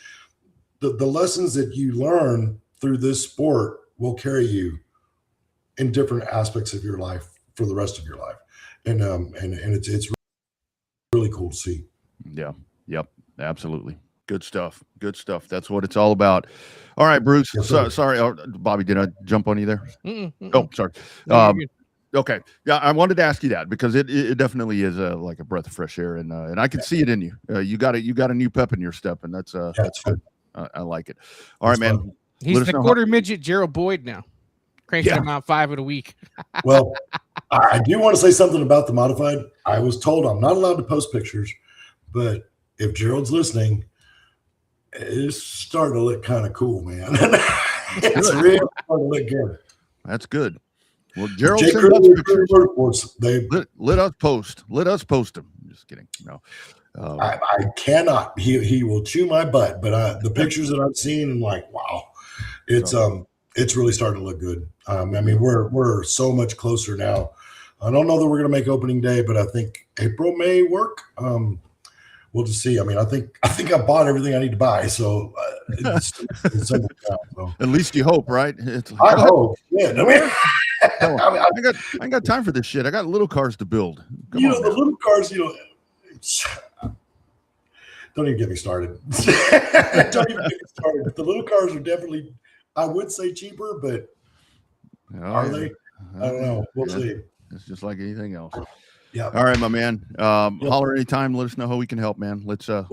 the lessons that you learn through this sport will carry you in different aspects of your life for the rest of your life. And it's really cool to see. Yeah. Yep. Absolutely. Good stuff. Good stuff. That's what it's all about. All right, Bruce. Yes, sorry, Bobby, did I jump on you there? Oh, sorry. Okay. Yeah, I wanted to ask you that because it definitely is like a breath of fresh air, and I can see it in you. You got a new pep in your step, and that's good. I like it. All right, man. He's the quarter midget Gerald Boyd now, cranking him out 5 in a week. Well, I do want to say something about the modified. I was told I'm not allowed to post pictures, but if Gerald's listening, it's starting to look kind of cool, man. It's really starting to look good. That's good. Well, Gerald, send us pictures. Let us post. Let us post them. Just kidding. No, I cannot. He will chew my butt. But the pictures that I've seen, I'm like, wow, it's really starting to look good. I mean, we're so much closer now. I don't know that we're going to make opening day, but I think April may work. We'll just see. I mean, I think I bought everything I need to buy, so it's simple now, so. At least you hope, right? I hope. Yeah, I ain't got time for this shit. I got little cars to build. Come on, the little cars. Don't even get me started. Don't even get me started. The little cars are definitely, I would say, cheaper, but are they? I don't know. We'll see. It's just like anything else. Yeah. All right, my man. Holler anytime. Let us know how we can help, man. Let's I'd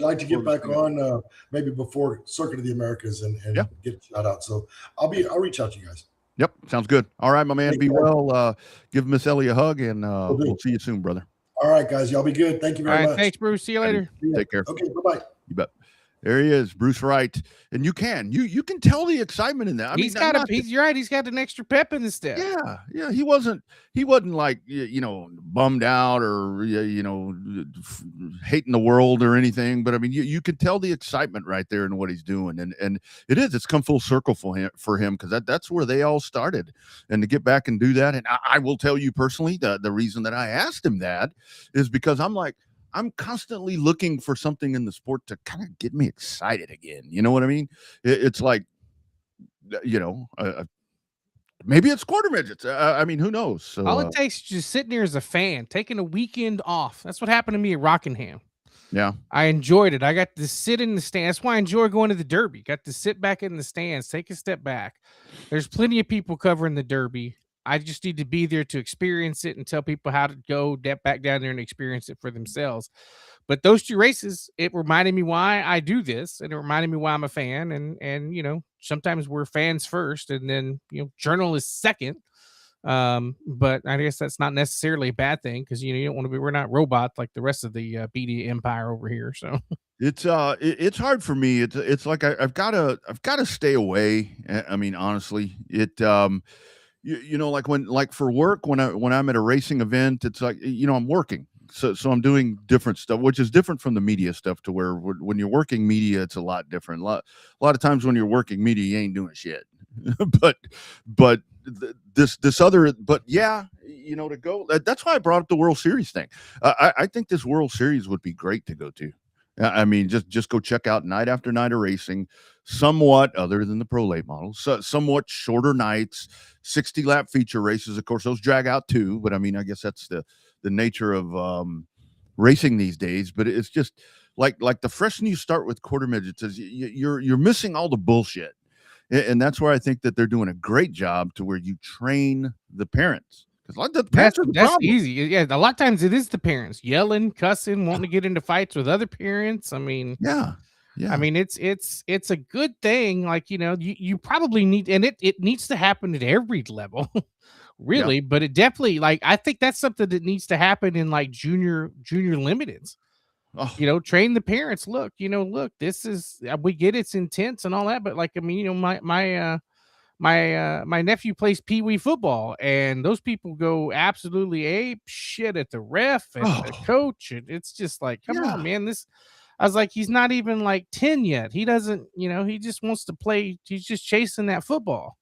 like to get back on maybe before Circuit of the Americas and get a shout out. So I'll reach out to you guys. Yep, sounds good. All right, my man. Be well. Give Miss Ellie a hug, and we'll see you soon, brother. All right, guys. Y'all be good. Thank you very much. Thanks, Bruce. See you later. Take care. Okay, bye-bye. You bet. There he is, Bruce Wright, and you can tell the excitement in that. You're right. He's got an extra pep in the step. Yeah. He wasn't like bummed out or hating the world or anything. But I mean, you can tell the excitement right there in what he's doing, and it's come full circle for him because that's where they all started, and to get back and do that. And I will tell you personally, the reason that I asked him that is because I'm constantly looking for something in the sport to kind of get me excited again. You know what I mean? It's like, maybe it's quarter midgets. I mean, who knows? So, all it takes is just sitting there as a fan, taking a weekend off. That's what happened to me at Rockingham. Yeah. I enjoyed it. I got to sit in the stands. That's why I enjoy going to the Derby. Got to sit back in the stands, take a step back. There's plenty of people covering the Derby. I just need to be there to experience it and tell people how to go back down there and experience it for themselves. But those two races, it reminded me why I do this, and it reminded me why I'm a fan. And sometimes we're fans first, and then journalists second. But I guess that's not necessarily a bad thing because you don't want to be. We're not robots like the rest of the media empire over here. So it's hard for me. It's like I've got to stay away. I mean, honestly, like for work, when I'm at a racing event, it's like, I'm working. So I'm doing different stuff, which is different from the media stuff to where when you're working media, it's a lot different. A lot of times when you're working media, you ain't doing shit, but this other, but yeah, to go, that's why I brought up the World Series thing. I think this World Series would be great to go to. I mean, just go check out night after night of racing, somewhat other than the pro late models, somewhat shorter nights, 60-lap feature races. Of course, those drag out too, but I mean, I guess that's the nature of racing these days. But it's just like the freshen you start with quarter midgets is you're missing all the bullshit. And that's where I think that they're doing a great job to where you train the parents. That's easy. Yeah, a lot of times it is the parents yelling, cussing, wanting to get into fights with other parents. I mean, yeah. I mean, it's a good thing. Like, you probably need, and it needs to happen at every level, really. Yeah. But it definitely, I think that's something that needs to happen in like junior limiteds. Oh. Train the parents. Look, this is, we get it's intense and all that, but like, I mean, my nephew plays pee-wee football, and those people go absolutely ape shit at the ref and the coach, and it's just like, come on, man. I was like, he's not even like 10 yet. He doesn't, he just wants to play. He's just chasing that football.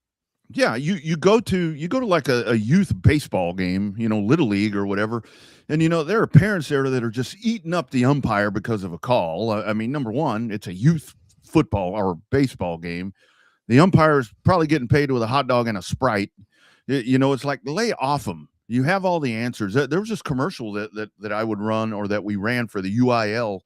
Yeah, you go to like a youth baseball game, little league or whatever, and there are parents there that are just eating up the umpire because of a call. I mean, number one, it's a youth football or baseball game. The umpire is probably getting paid with a hot dog and a Sprite. It's like, lay off them. You have all the answers. There was this commercial that I would run, or that we ran for the UIL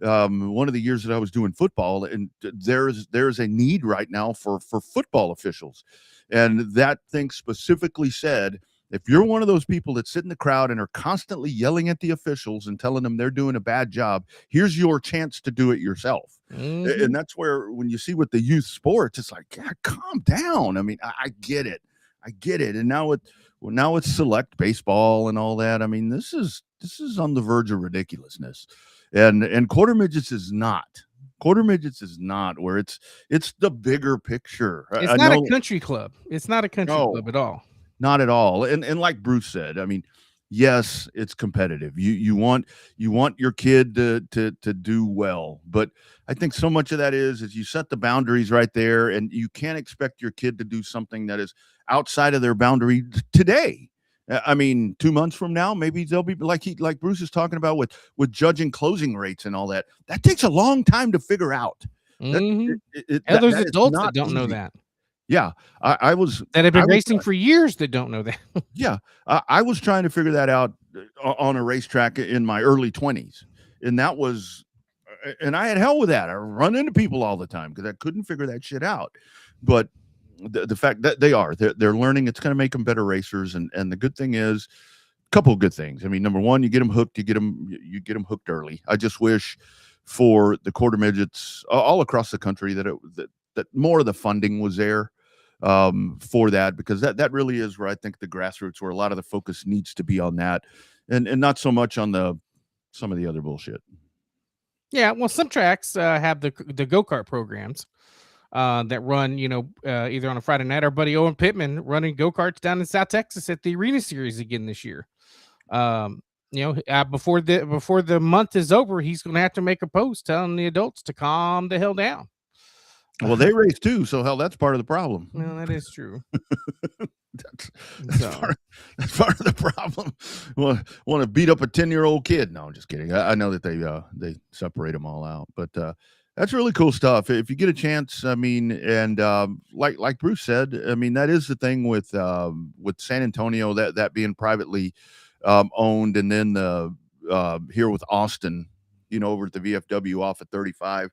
one of the years that I was doing football, and there's a need right now for football officials. And that thing specifically said, if you're one of those people that sit in the crowd and are constantly yelling at the officials and telling them they're doing a bad job, here's your chance to do it yourself. Mm-hmm. And that's where, when you see with the youth sports, it's like, God, calm down. I mean, I get it. And now it's select baseball and all that. I mean, this is on the verge of ridiculousness. And quarter midgets is not. Quarter midgets is not where it's the bigger picture. It's not a country club. It's not a country club at all. Not at all. And like Bruce said, I mean, yes, it's competitive. You want your kid to do well, but I think so much of that is you set the boundaries right there, and you can't expect your kid to do something that is outside of their boundary today. I mean, 2 months from now, maybe they'll be like Bruce is talking about with judging closing rates and all that. That takes a long time to figure out. Mm-hmm. There's adults that don't know that. Yeah, I was that have been racing for years that don't know that. Yeah, I was trying to figure that out on a racetrack in my early 20s, and I had hell with that. I run into people all the time because I couldn't figure that shit out. But the fact that they're learning, it's going to make them better racers. And the good thing is, a couple of good things. I mean, number one, you get them hooked. You get them hooked early. I just wish for the quarter midgets all across the country that more of the funding was there. for that, because that really is where I think the grassroots, where a lot of the focus needs to be on that, and not so much on some of the other bullshit. Yeah, well, some tracks have the go-kart programs that run, either on a Friday night. Our buddy Owen Pittman running go-karts down in South Texas at the Arena Series again this year. Before the month is over, he's going to have to make a post telling the adults to calm the hell down. Well, they race too, so hell, that's part of the problem. Well, that is true. That's part of the problem. Want to beat up a 10-year-old kid? No, I'm just kidding. I know that they separate them all out, but that's really cool stuff. If you get a chance, I mean, and like Bruce said, I mean, that is the thing with San Antonio, that being privately owned, and then here with Austin, over at the VFW off at 35.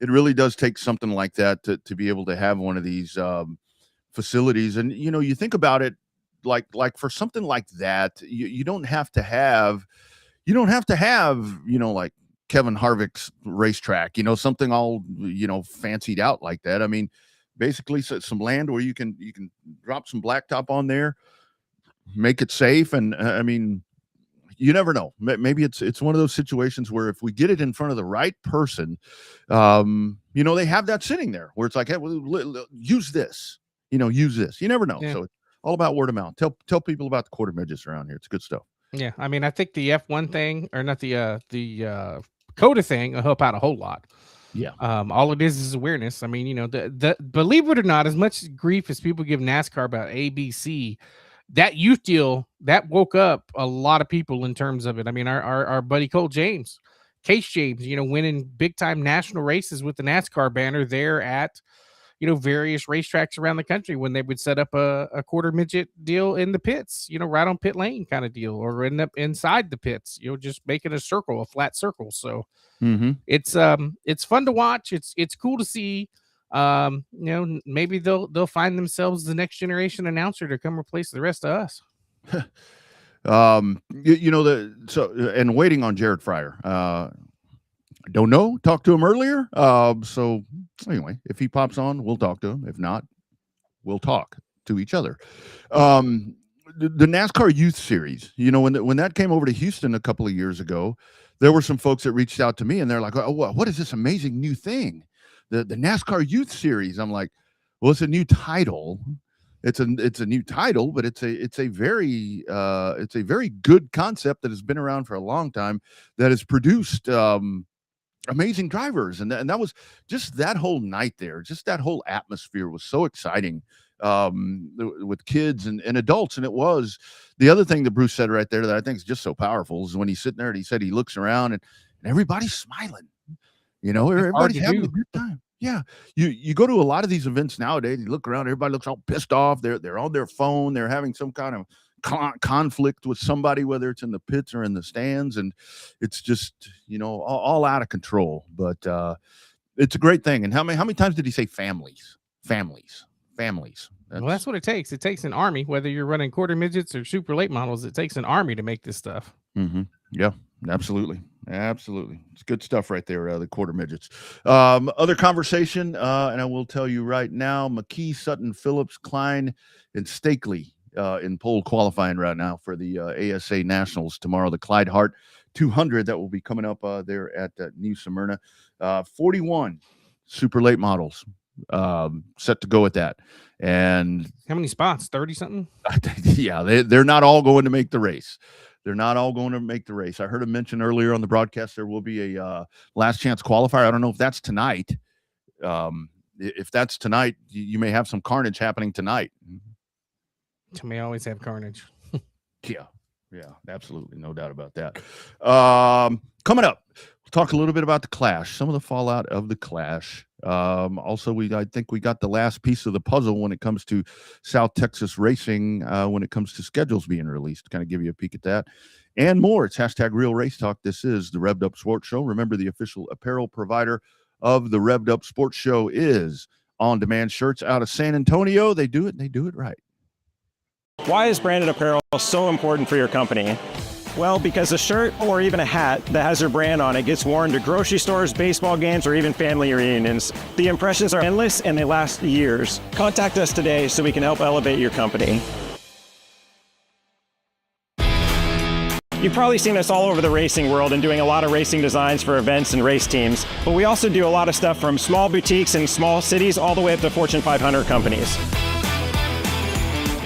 It really does take something like that to be able to have one of these facilities. And, you think about it, like for something like that, you don't have to have, like Kevin Harvick's racetrack, something all, fancied out like that. I mean, basically some land where you can drop some blacktop on there, make it safe. And I mean, you never know. Maybe it's one of those situations where if we get it in front of the right person, they have that sitting there where it's like, hey, use this, use this. You never know. Yeah. So it's all about word of mouth. Tell people about the quarter midgets around here. It's good stuff. Yeah, I mean, I think the F1 thing, or not the COTA thing, will help out a whole lot. Yeah. All it is awareness. I mean, the believe it or not, as much grief as people give NASCAR about ABC, that youth deal that woke up a lot of people in terms of it. I mean, our buddy Case James, winning big time national races with the NASCAR banner there at, various racetracks around the country when they would set up a quarter midget deal in the pits, right on pit lane kind of deal, or end up inside the pits, just making a flat circle. So it's fun to watch. It's cool to see. Maybe they'll find themselves the next generation announcer to come replace the rest of us. And waiting on Jared Fryer. Don't know. Talked to him earlier. So anyway, if he pops on, we'll talk to him. If not, we'll talk to each other. The NASCAR Youth Series, when that came over to Houston a couple of years ago, there were some folks that reached out to me and they're like, oh, what is this amazing new thing? The NASCAR Youth Series. I'm like, well, it's a new title. It's a new title, but it's a very good concept that has been around for a long time, that has produced amazing drivers, and that was just that whole night there. Just that whole atmosphere was so exciting with kids and adults. And it was the other thing that Bruce said right there that I think is just so powerful is when he's sitting there and he said he looks around and everybody's smiling. Everybody's having a good time. Yeah. You go to a lot of these events nowadays, you look around, everybody looks all pissed off. They're on their phone. They're having some kind of conflict with somebody, whether it's in the pits or in the stands. And it's just, all out of control, but it's a great thing. And how many times did he say families? Well, that's what it takes. It takes an army, whether you're running quarter midgets or super late models. It takes an army to make this stuff. Yeah, absolutely. It's good stuff right there. The quarter midgets. Other conversation, and I will tell you right now, McKee, Sutton, Phillips, Klein, and Stakely in pole qualifying right now for the ASA Nationals tomorrow. The Clyde Hart 200 that will be coming up there at New Smyrna. 41 super late models set to go at that. And how many spots? 30 something? Yeah, they're not all going to make the race. I heard him mention earlier on the broadcast there will be a last chance qualifier. I don't know if that's tonight. If that's tonight, you may have some carnage happening tonight. You may always have carnage. Yeah, absolutely. No doubt about that. Coming up, we'll talk a little bit about the Clash, some of the fallout of the Clash. Also, I think we got the last piece of the puzzle when it comes to South Texas racing, when it comes to schedules being released. Kind of give you a peek at that and more. It's #Real Race Talk. This is the Revved Up Sports Show. Remember, the official apparel provider of the Revved Up Sports Show is On Demand Shirts out of San Antonio. They do it right. Why is branded apparel so important for your company? Well, because a shirt or even a hat that has your brand on it gets worn to grocery stores, baseball games, or even family reunions. The impressions are endless and they last years. Contact us today so we can help elevate your company. You've probably seen us all over the racing world and doing a lot of racing designs for events and race teams, but we also do a lot of stuff from small boutiques in small cities all the way up to Fortune 500 companies.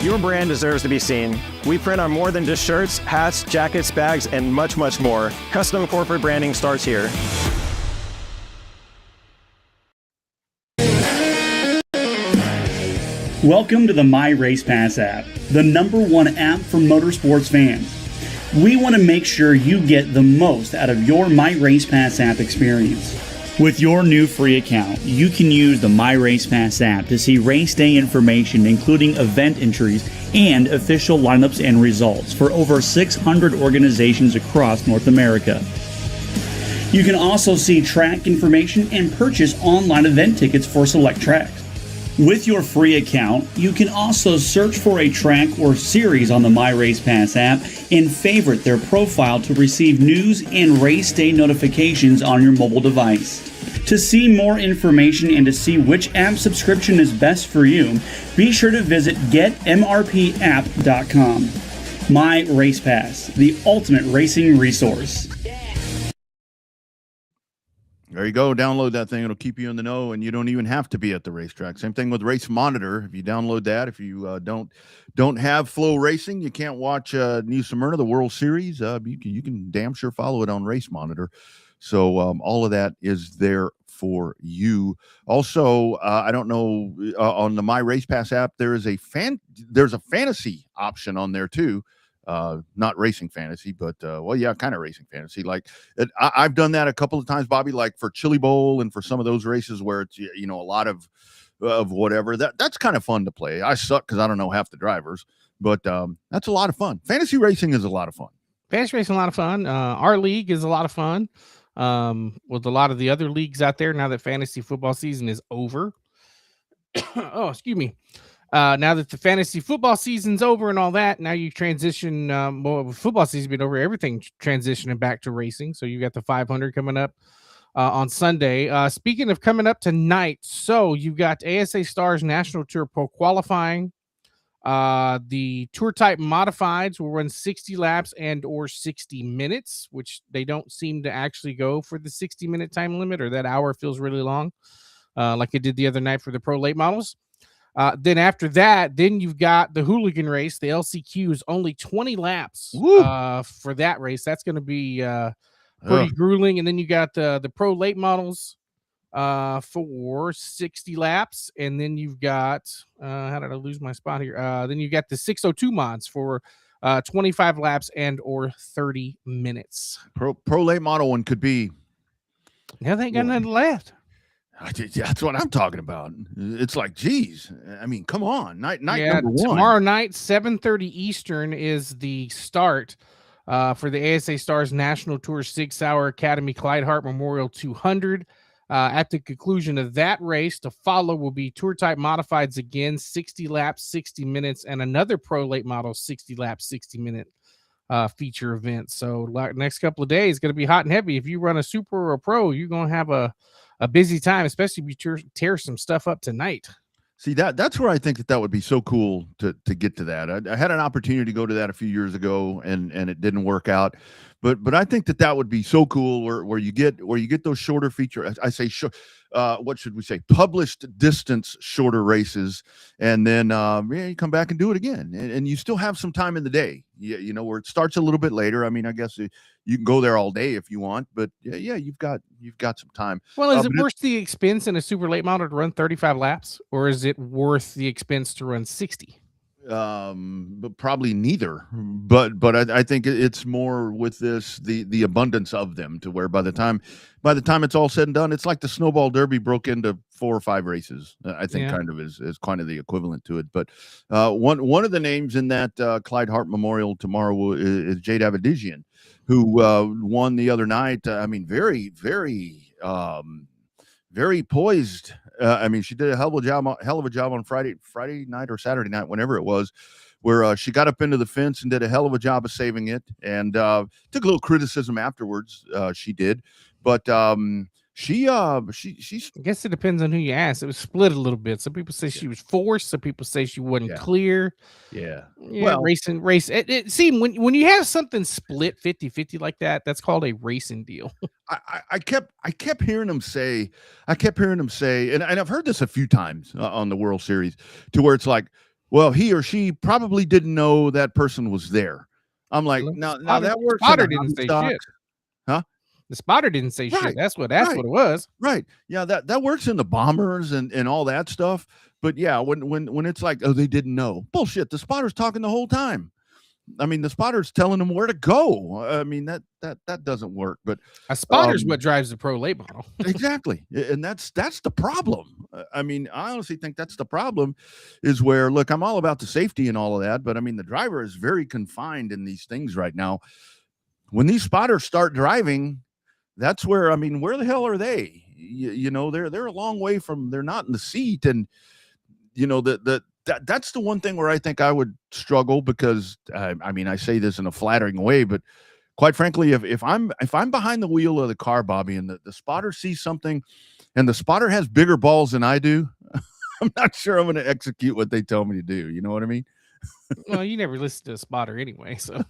Your brand deserves to be seen. We print on more than just shirts, hats, jackets, bags, and much, much more. Custom corporate branding starts here. Welcome to the My Race Pass app, the #1 app for motorsports fans. We want to make sure you get the most out of your My Race Pass app experience. With your new free account, you can use the My Race Pass app to see race day information, including event entries and official lineups and results for over 600 organizations across North America. You can also see track information and purchase online event tickets for select tracks. With your free account, you can also search for a track or series on the My Race Pass app and favorite their profile to receive news and race day notifications on your mobile device. To see more information and to see which app subscription is best for you, be sure to visit getmrpapp.com. My Race Pass, the ultimate racing resource. There you go. Download that thing. It'll keep you in the know, and you don't even have to be at the racetrack. Same thing with Race Monitor. If you download that, if you don't have Flow Racing, you can't watch New Smyrna, the World Series. You can damn sure follow it on Race Monitor. So all of that is there for you. Also, I don't know, on the My Race Pass app, there's a fantasy option on there too. Not racing fantasy, but well, yeah, kind of racing fantasy. Like I've done that a couple of times, Bobby, like for Chili Bowl and for some of those races where it's, a lot of whatever. That's kind of fun to play. I suck because I don't know half the drivers, but that's a lot of fun. Fantasy racing is a lot of fun. Fantasy racing is a lot of fun. Our league is a lot of fun. With a lot of the other leagues out there, now that fantasy football season is over. Oh, excuse me. Now that the fantasy football season's over and all that, now you transition. Well, football season been over, everything transitioning back to racing. So you got the 500 coming up on Sunday. Speaking of coming up tonight, so you've got ASA Stars National Tour Pro qualifying. The tour type modifieds will run 60 laps and or 60 minutes, which they don't seem to actually go for the 60-minute time limit, or that hour feels really long, like it did the other night for the pro late models. Then after that, then you've got the hooligan race. The LCQ is only 20 laps for that race. That's going to be pretty grueling. And then you got the pro late models for 60 laps. And then you've got, how did I lose my spot here? Then you got the 602 mods for 25 laps and or 30 minutes. Pro late model one could be. Now they ain't got nothing left. That's what I'm talking about. It's like, geez, I mean, come on. Night number one. Tomorrow night, 7:30 Eastern is the start for the ASA Stars National Tour 6-hour Academy Clyde Hart Memorial 200. At the conclusion of that race, to follow will be tour type modifieds again, 60 laps, 60 minutes, and another pro late model 60 laps, 60 minute feature event. So next couple of days going to be hot and heavy. If you run a super or a pro, you're going to have a busy time, especially if you tear some stuff up tonight. See, that's where I think that would be so cool to get to that. I had an opportunity to go to that a few years ago, and it didn't work out. But I think that would be so cool where you get those shorter feature. I say short. What should we say? Published distance shorter races, and then you come back and do it again, and you still have some time in the day. Where it starts a little bit later. I mean, I guess you can go there all day if you want, but yeah, you've got some time. Well, is it worth the expense in a super late model to run 35 laps, or is it worth the expense to run 60? But probably neither. But I think it's more with the abundance of them, to where by the time it's all said and done, it's like the Snowball Derby broke into 4 or 5 races. I think kind of is kind of the equivalent to it. But one of the names in that Clyde Hart Memorial tomorrow is Jade Avedizian, who won the other night. I mean, very, very very poised. I mean, she did a hell of a job on Friday night or Saturday night, whenever it was, where she got up into the fence and did a hell of a job of saving it, and took a little criticism afterwards. She did, but she's. I guess it depends on who you ask. It was split a little bit. Some people say she was forced. Some people say she wasn't clear. Yeah. Well, race. It seemed when you have something split 50-50 like that, that's called a racing deal. I kept hearing them say, and I've heard this a few times on the World Series, to where it's like, well, he or she probably didn't know that person was there. I'm like, now that works. Spotter didn't say shit. Huh? The spotter didn't say shit. That's what it was. Right. Yeah, that works in the bombers and all that stuff. But yeah, when it's like, oh, they didn't know. Bullshit. The spotter's talking the whole time. I mean, the spotter's telling them where to go. I mean, that doesn't work. But a spotter's what drives the pro late model. Exactly. And that's the problem. I mean, I honestly think that's the problem, is where, look, I'm all about the safety and all of that, but I mean, the driver is very confined in these things right now. When these spotters start driving, that's where, I mean, where the hell are they? You know, they're a long way from, they're not in the seat. And, you know, that's the one thing where I think I would struggle, because I mean, I say this in a flattering way, but quite frankly, if I'm behind the wheel of the car, Bobby, and the spotter sees something and the spotter has bigger balls than I do, I'm not sure I'm going to execute what they tell me to do. You know what I mean? Well, you never listen to a spotter anyway, so.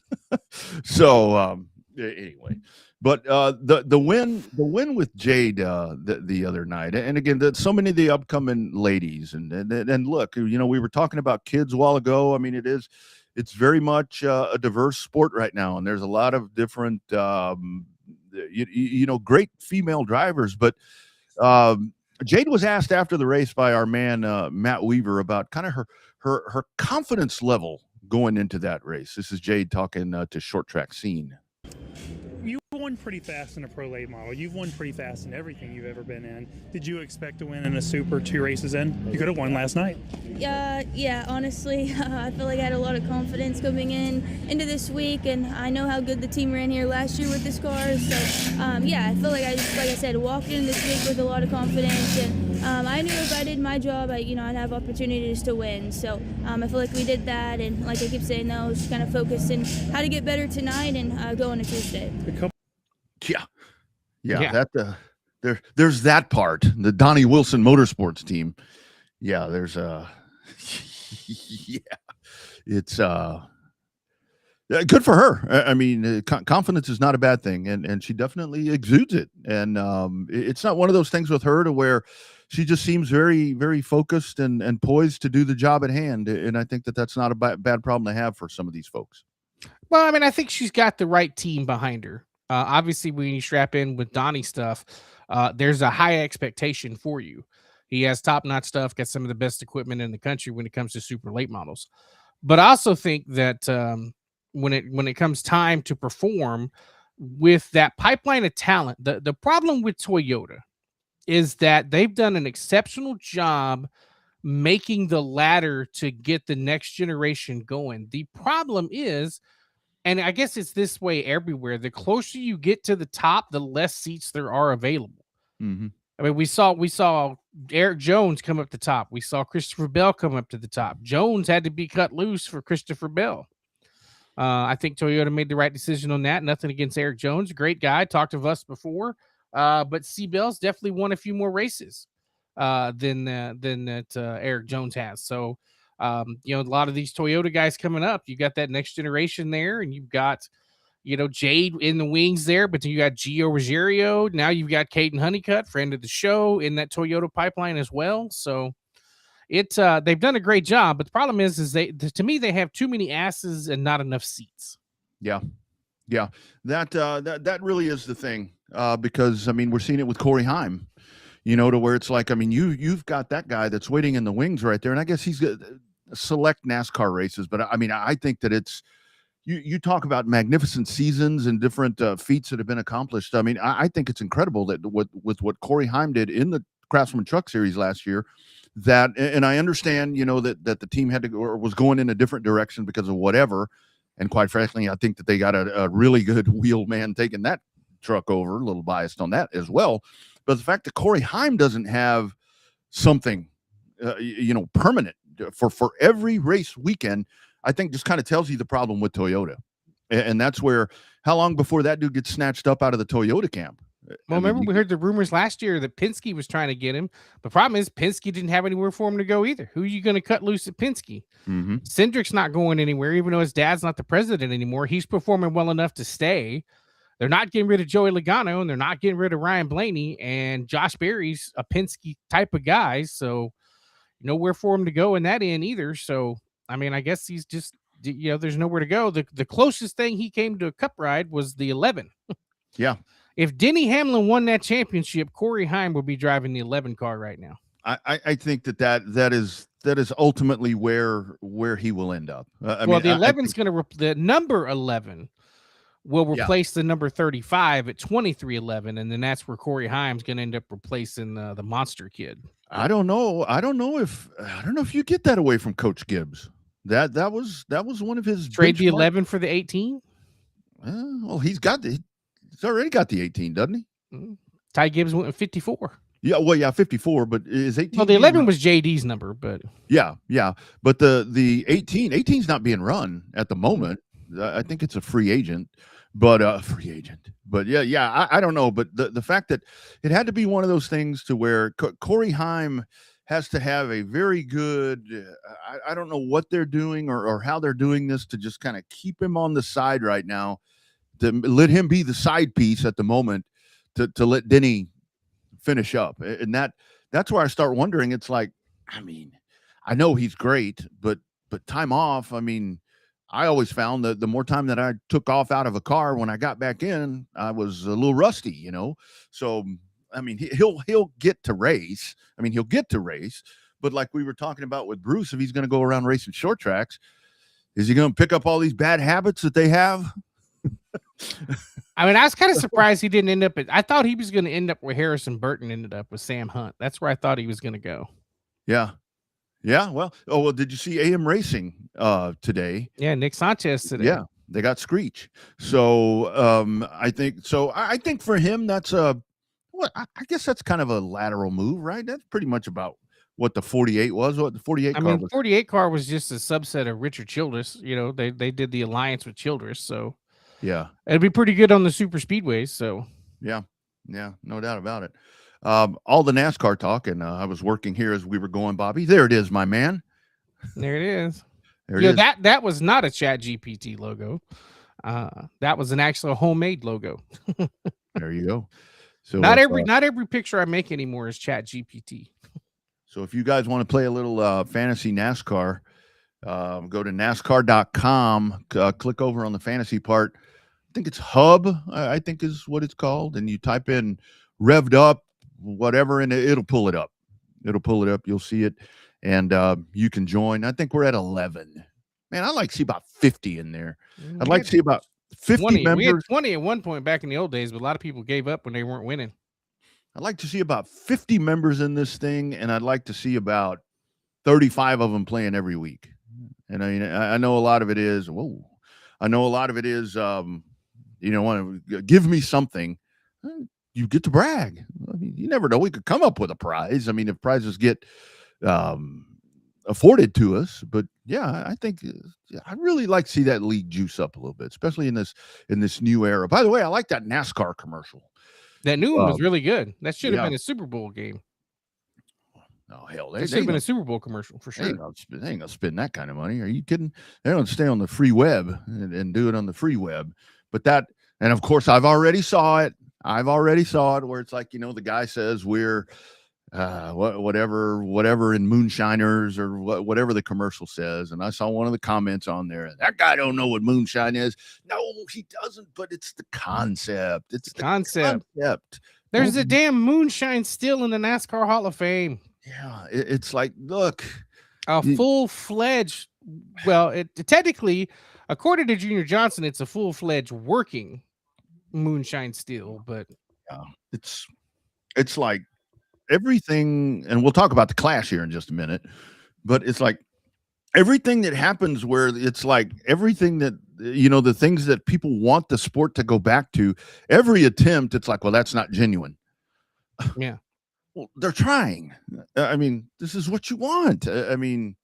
Anyway, but the win with Jade the other night, and again, so many of the upcoming ladies, and look, you know, we were talking about kids a while ago. I mean, it's very much a diverse sport right now, and there's a lot of different you know, great female drivers. But Jade was asked after the race by our man Matt Weaver about kind of her confidence level going into that race. This is Jade talking to Short Track Scene. You won pretty fast in a pro late model. You've won pretty fast in everything you've ever been in. Did you expect to win in a super 2 races in? You could have won last night. Yeah, honestly, I feel like I had a lot of confidence coming into this week, and I know how good the team ran here last year with this car. So, yeah, I feel like like I said, walked in this week with a lot of confidence, and I knew if I did my job, I'd have opportunities to win. So I feel like we did that, and like I keep saying, though, just kind of focused on how to get better tonight and go into Tuesday. Yeah. There's that part. The Donnie Wilson Motorsports team. Yeah, there's it's good for her. I mean, confidence is not a bad thing, and she definitely exudes it. And it's not one of those things with her to where she just seems very, very focused and poised to do the job at hand. And I think that's not a bad problem to have for some of these folks. Well, I mean, I think she's got the right team behind her. Obviously, when you strap in with Donnie stuff, there's a high expectation for you. He has top-notch stuff, got some of the best equipment in the country when it comes to super late models. But I also think that when it comes time to perform with that pipeline of talent, the problem with Toyota is that they've done an exceptional job making the ladder to get the next generation going. The problem is, and I guess it's this way everywhere, the closer you get to the top, the less seats there are available. Mm-hmm. I mean, we saw Eric Jones come up the top. We saw Christopher Bell come up to the top. Jones had to be cut loose for Christopher Bell. I think Toyota made the right decision on that. Nothing against Eric Jones. Great guy. Talked to us before. But C. Bell's definitely won a few more races than that Eric Jones has. So, a lot of these Toyota guys coming up, you got that next generation there, and you've got, Jade in the wings there, but you got Gio Ruggiero. Now you've got Caden Honeycutt, friend of the show, in that Toyota pipeline as well. So they've done a great job, but the problem is to me, they have too many asses and not enough seats. Yeah. That really is the thing. Because I mean, we're seeing it with Corey Heim, to where it's like, I mean, you've got that guy that's waiting in the wings right there. And I guess he's select NASCAR races, but I mean, I think that it's, you talk about magnificent seasons and different feats that have been accomplished. I mean, I think it's incredible that with what Corey Heim did in the Craftsman Truck Series last year, and I understand, that the team had to go, or was going in a different direction because of whatever. And quite frankly, I think that they got a really good wheel man taking that truck over, a little biased on that as well. But the fact that Corey Heim doesn't have something, permanent for every race weekend, I think just kind of tells you the problem with Toyota. And that's where, how long before that dude gets snatched up out of the Toyota camp? Well, remember we heard the rumors last year that Penske was trying to get him. The problem is Penske didn't have anywhere for him to go either. Who are you going to cut loose at Penske? Cindric's not going anywhere, even though his dad's not the president anymore. He's performing well enough to stay. They're not getting rid of Joey Logano, and they're not getting rid of Ryan Blaney, and Josh Berry's a Penske type of guy, so nowhere for him to go in that end either. So, I mean, I guess he's just, there's nowhere to go. The closest thing he came to a cup ride was the 11. Yeah. If Denny Hamlin won that championship, Corey Heim would be driving the 11 car right now. I think that is ultimately where he will end up. The 11's going to the number 11 will replace the number 35 at 2311, and then that's where Corey Heim's going to end up replacing the monster kid. I don't know if you get that away from Coach Gibbs. That was one of his trade the 11 for the 18. Well, he's already got the 18, doesn't he? Ty Gibbs went with 54. Yeah, well, yeah, 54, but is 18? Well, the 11 was JD's number, but yeah, but the 18's not being run at the moment. I think it's a free agent, but yeah, I don't know, but the fact that it had to be one of those things to where Corey Heim has to have a very good, I don't know what they're doing or how they're doing this to just kind of keep him on the side right now, to let him be the side piece at the moment, to let Denny finish up. And that's where I start wondering. It's like, I mean, I know he's great, but time off, I mean, I always found that the more time that I took off out of a car, when I got back in, I was a little rusty, So, I mean, he'll get to race. I mean, he'll get to race, but like we were talking about with Bruce, if he's going to go around racing short tracks, is he going to pick up all these bad habits that they have? I mean, I was kind of surprised he didn't end up I thought he was going to end up where Harrison Burton ended up with Sam Hunt. That's where I thought he was going to go. Yeah. Well, did you see AM Racing today? Yeah, Nick Sanchez today. Yeah, they got Screech. So I think for him that's I guess that's kind of a lateral move, right? That's pretty much about what the 48 was. What the 48 car was. 48 car was just a subset of Richard Childress. They did the alliance with Childress, so yeah, it'd be pretty good on the super speedways. So yeah, no doubt about it. All the NASCAR talk, and I was working here as we were going, Bobby. There it is, my man. There it is. There it is. That was not a Chat GPT logo. That was an actual homemade logo. There you go. So not every picture I make anymore is Chat GPT. So if you guys want to play a little fantasy NASCAR, go to NASCAR.com, click over on the fantasy part. I think it's Hub, I think is what it's called. And you type in revved up, whatever, and it'll pull it up. You'll see it. And you can join. I think we're at 11. Man, I'd like to see about 50 in there. I'd like to see about 50 members. We had 20 at one point back in the old days, but a lot of people gave up when they weren't winning. I'd like to see about 50 members in this thing, and I'd like to see about 35 of them playing every week. And I know a lot of it is, want to give me something. You get to brag. I mean, you never know. We could come up with a prize. I mean, if prizes get afforded to us, but yeah, I think I'd really like to see that league juice up a little bit, especially in this new era. By the way, I like that NASCAR commercial. That new one was really good. That should have been a Super Bowl game. Oh hell, that should have been a Super Bowl commercial for sure. They ain't gonna spend that kind of money. Are you kidding? They're gonna stay on the free web and do it on the free web. But that, and of course, I've already saw it where it's like, the guy says we're whatever in moonshiners or whatever the commercial says. And I saw one of the comments on there. That guy don't know what moonshine is. No, he doesn't, but it's the concept. It's the concept. There's a damn moonshine still in the NASCAR Hall of Fame. Yeah. It's like, look, full-fledged. Well, technically, according to Junior Johnson, it's a full-fledged working moonshine still, but yeah, it's like everything, and we'll talk about the Clash here in just a minute, but it's like everything that happens where it's like everything that, the things that people want the sport to go back to, every attempt, it's like, well, that's not genuine. Yeah. Well, they're trying. I mean, this is what you want. I mean,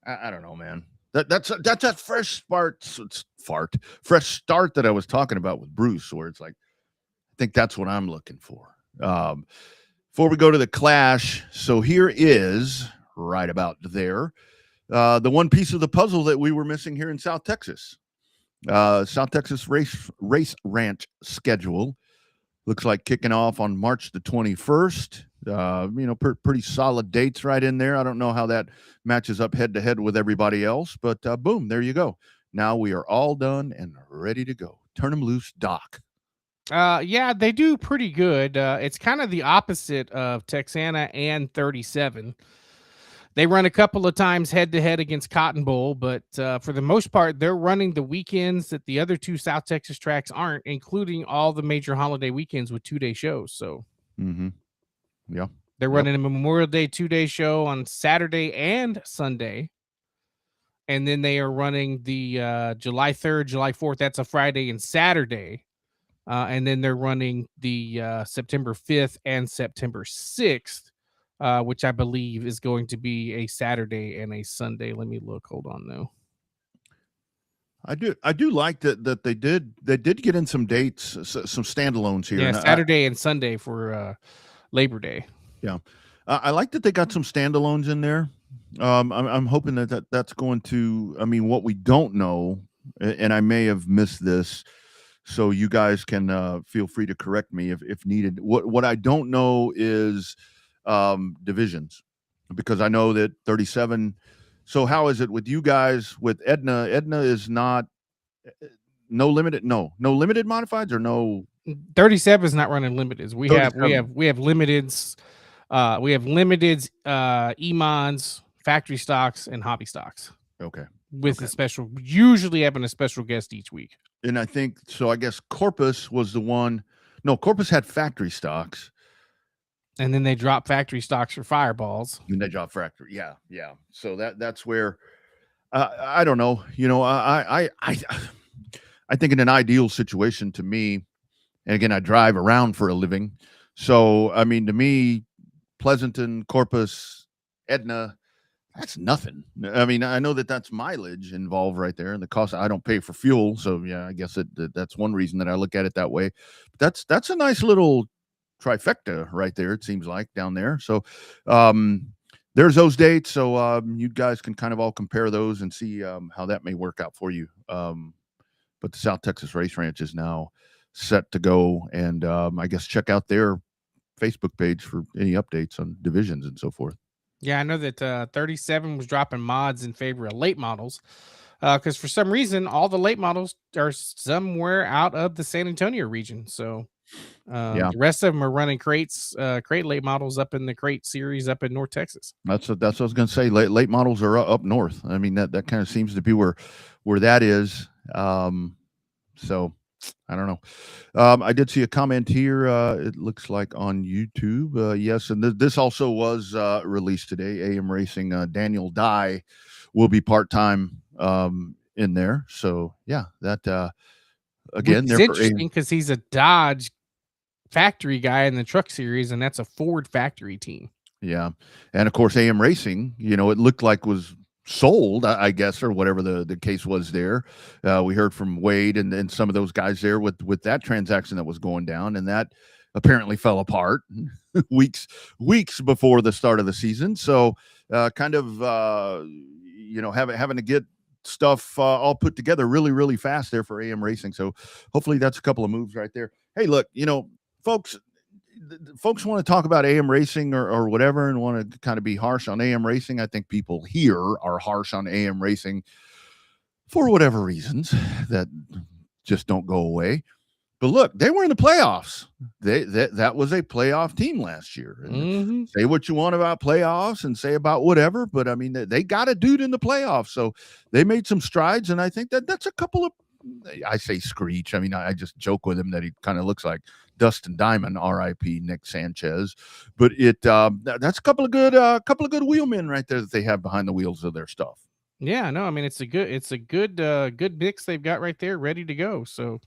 I don't know, man. That's that fresh fresh start that I was talking about with Bruce, where it's like, I think that's what I'm looking for. Before we go to the Clash, so here is right about there the one piece of the puzzle that we were missing here in South Texas. South Texas race ranch schedule looks like kicking off on March the 21st. Pretty solid dates right in there. I don't know how that matches up head to head with everybody else, but boom, there you go. Now we are all done and ready to go. Turn them loose, Doc. Yeah, they do pretty good. It's kind of the opposite of Texana and 37. They run a couple of times head to head against Cotton Bowl, but for the most part, they're running the weekends that the other two South Texas tracks aren't, including all the major holiday weekends with 2-day shows. So, yeah, they're running a Memorial Day 2-day show on Saturday and Sunday, and then they are running the July 3rd, July 4th. That's a Friday and Saturday, and then they're running the September 5th and September 6th. Which I believe is going to be a Saturday and a Sunday. Let me look. Hold on, though. I do like that they did get in some dates, some standalones here. Yeah, Saturday and Sunday for Labor Day. Yeah, I like that they got some standalones in there. I'm hoping that's going to. I mean, what we don't know, and I may have missed this, so you guys can feel free to correct me if needed. What I don't know is divisions, because I know that 37. So how is it with you guys with Edna? Edna is not no limited modifieds, or no. 37 is not running limiteds. We have limiteds. We have limiteds, Emons, factory stocks, and hobby stocks. Okay. With a special, usually having a special guest each week. And I think so. I guess Corpus was the one. No, Corpus had factory stocks. And then they drop factory stocks for fireballs. And they drop factory. Yeah. So that's where I don't know. I think in an ideal situation to me, and again, I drive around for a living. So I mean, to me, Pleasanton, Corpus, Edna, that's nothing. I mean, I know that's mileage involved right there, and the cost. I don't pay for fuel, so yeah, I guess that's one reason that I look at it that way. But that's a nice little trifecta right there, it seems like, down there. So there's those dates, so you guys can kind of all compare those and see how that may work out for you. But the South Texas Race Ranch is now set to go, and I guess check out their Facebook page for any updates on divisions and so forth. Yeah, I know that 37 was dropping mods in favor of late models, because for some reason all the late models are somewhere out of the San Antonio region. So the rest of them are running crate late models up in the crate series up in North Texas. That's what I was going to say. Late models are up north. I mean, that kind of seems to be where that is. So I don't know. I did see a comment here. It looks like on YouTube. Yes, and this also was released today. AM Racing Daniel Dye will be part-time in there. So yeah, that again, it's interesting because he's a Dodge factory guy in the truck series, and that's a Ford factory team. Yeah, and of course AM Racing, it looked like was sold, I guess, or whatever the case was there. We heard from Wade and some of those guys there with that transaction that was going down, and that apparently fell apart weeks before the start of the season. So kind of having to get stuff all put together really, really fast there for AM Racing. So hopefully that's a couple of moves right there. Hey, look, folks want to talk about AM Racing or whatever and want to kind of be harsh on AM Racing. I think people here are harsh on AM Racing for whatever reasons that just don't go away. But look, they were in the playoffs. That was a playoff team last year. And say what you want about playoffs and say about whatever, but I mean, they got a dude in the playoffs. So they made some strides, and I think that's a couple of, I say Screech. I mean, I just joke with him that he kind of looks like Dustin Diamond, R.I.P. Nick Sanchez. But that's a couple of good wheelmen right there that they have behind the wheels of their stuff. Yeah, no, I mean, it's a good mix they've got right there, ready to go. So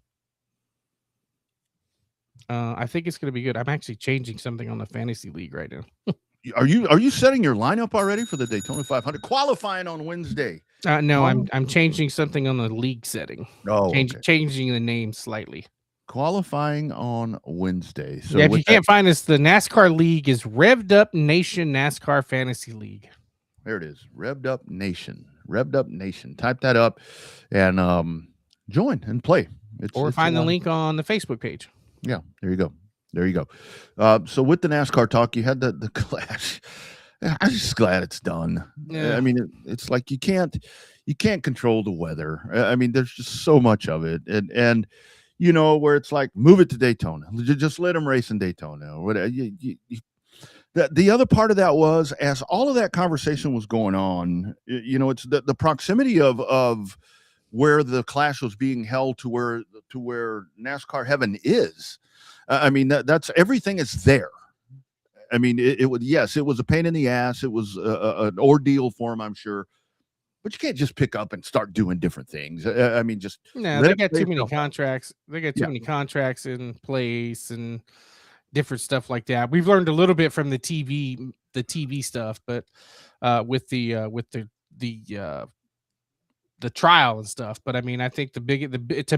I think it's going to be good. I'm actually changing something on the fantasy league right now. Are you setting your lineup already for the Daytona 500 qualifying on Wednesday? No, I'm changing something on the league setting. Oh, okay. Changing the name slightly. Qualifying on Wednesday. So yeah, if you can't find us, the NASCAR League is Revved Up Nation NASCAR Fantasy League. There it is. Revved Up Nation. Revved Up Nation. Type that up and join and play. Or find the link on the Facebook page. Yeah, there you go. There you go. So with the NASCAR talk, you had the clash. I'm just glad it's done. Yeah. I mean, it's like you can't control the weather. I mean, there's just so much of it, and you know where it's like move it to Daytona. Just let them race in Daytona. Or whatever. The other part of that was as all of that conversation was going on. You know, it's the proximity of where the clash was being held to where NASCAR heaven is. I mean, that's everything is there. I mean, it was a pain in the ass. It was an ordeal for him, I'm sure. But you can't just pick up and start doing different things. I mean, just they got too many contracts. They got too many contracts in place and different stuff like that. We've learned a little bit from the TV stuff, but with the trial and stuff. But I mean, I think to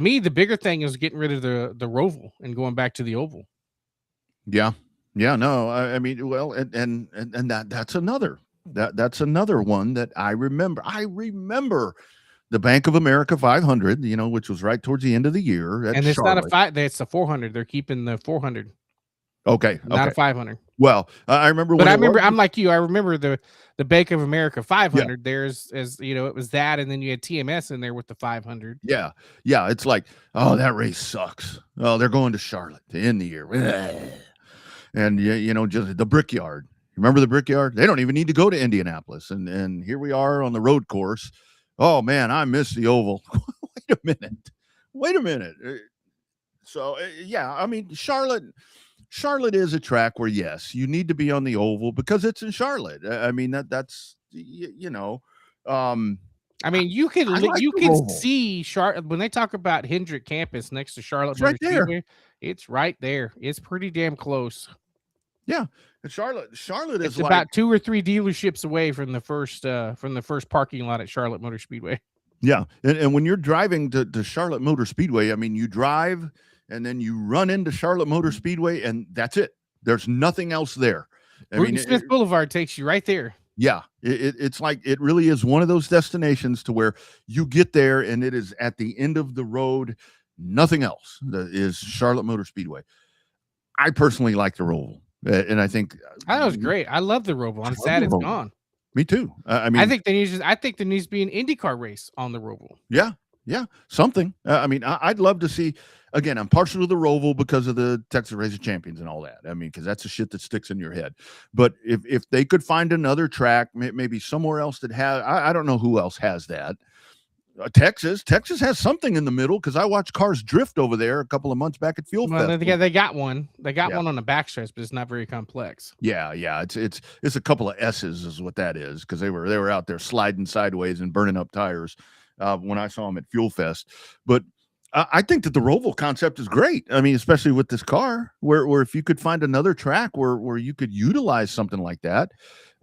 me the bigger thing is getting rid of the Roval and going back to the oval. Yeah. Yeah, no, I mean, well, and that's another one that I remember. I remember the Bank of America 500, you know, which was right towards the end of the year. And it's Charlotte. Not a it's a 400. They're keeping the 400. Okay, not a 500. Well, I remember. But I'm like you. I remember the Bank of America 500. Yeah. There's as you know, it was that, and then you had TMS in there with the 500. Yeah. It's like, oh, that race sucks. Oh, they're going to Charlotte to end the year. And you know, just the Brickyard. Remember the Brickyard? They don't even need to go to Indianapolis. And here we are on the road course. Oh man, I miss the oval. Wait a minute. So yeah, I mean, Charlotte is a track where yes, you need to be on the oval because it's in Charlotte. I mean that's you know. I mean, you can see Charlotte when they talk about Hendrick Campus next to Charlotte. It's right there. Speedway, it's right there. It's pretty damn close. Yeah, and Charlotte is about 2 or 3 dealerships away from the first parking lot at Charlotte Motor Speedway. Yeah, and when you're driving to Charlotte Motor Speedway, I mean, you drive and then you run into Charlotte Motor Speedway, and that's it. There's nothing else there. Smith Boulevard takes you right there. Yeah, it's like it really is one of those destinations to where you get there and it is at the end of the road. Nothing else is Charlotte Motor Speedway. I personally like the Roval, and I think that was great. I love the Roval. I'm sad it's gone. Me too. I mean, I think there needs to be an IndyCar race on the Roval. Yeah, something. I mean, I'd love to see. Again, I'm partial to the Roval because of the Texas Race of Champions and all that. I mean, because that's the shit that sticks in your head. But if they could find another track, maybe somewhere else that has, I don't know who else has that. Texas has something in the middle because I watched cars drift over there a couple of months back at Fuel Fest. They got one. They got one on the backstretch, but it's not very complex. Yeah. It's a couple of S's is what that is because they were out there sliding sideways and burning up tires when I saw them at Fuel Fest. But I think that the Roval concept is great. I mean, especially with this car, where if you could find another track where you could utilize something like that.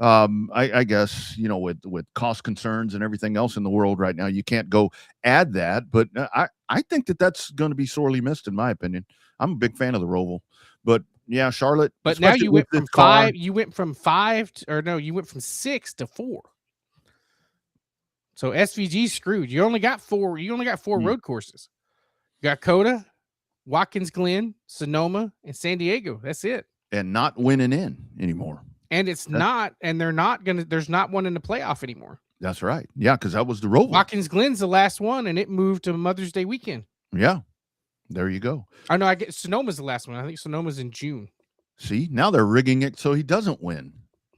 I guess, you know, with cost concerns and everything else in the world right now, you can't go add that. But I think that's going to be sorely missed, in my opinion. I'm a big fan of the Roval, but yeah, Charlotte. But now you went from 5. You went from 5 you went from 6 to 4. So SVG screwed. You only got 4. You only got 4 road courses. You got Coda, Watkins Glen, Sonoma, and San Diego. That's it. And not winning in anymore. And there's not one in the playoff anymore. That's right. Yeah, because that was the Roval. Watkins Glen's the last one, and it moved to Mother's Day weekend. Yeah. There you go. I know. I get Sonoma's the last one. I think Sonoma's in June. See, now they're rigging it so he doesn't win.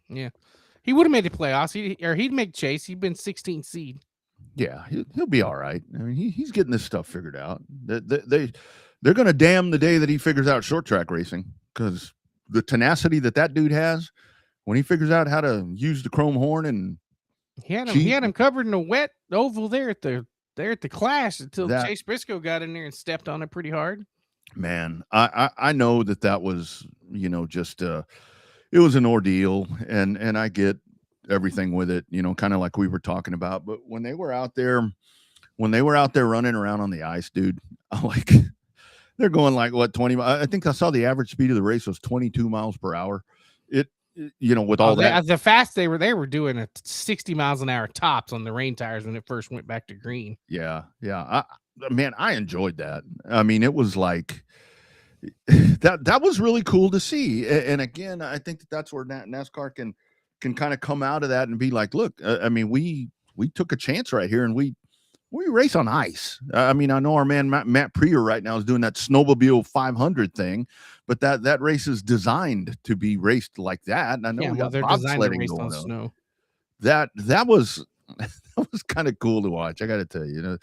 Yeah. He would have made the playoffs. He'd make Chase. He'd been 16th seed. Yeah, he'll be all right. I mean, he's getting this stuff figured out. They're going to damn the day that he figures out short track racing because the tenacity that dude has when he figures out how to use the chrome horn and he had him covered in a wet oval there at the Clash until Chase Briscoe got in there and stepped on it pretty hard. Man, I know that was, you know, just it was an ordeal, and I get everything with it, kind of like we were talking about. But when they were out there running around on the ice, dude, I'm like, they're going like what 20. I think I saw the average speed of the race was 22 miles per hour. With all that, the fast they were doing at 60 miles an hour tops on the rain tires when it first went back to green. Yeah. Man, I enjoyed that. I mean, it was like that was really cool to see. And again, I think that's where NASCAR can kind of come out of that and be like, look, I mean, we took a chance right here, and we race on ice. I mean, I know our man Matt Prier right now is doing that snowmobile 500 thing, but that race is designed to be raced like that. And I know we got bobsledding going on. Snow. That was kind of cool to watch. I got to tell you,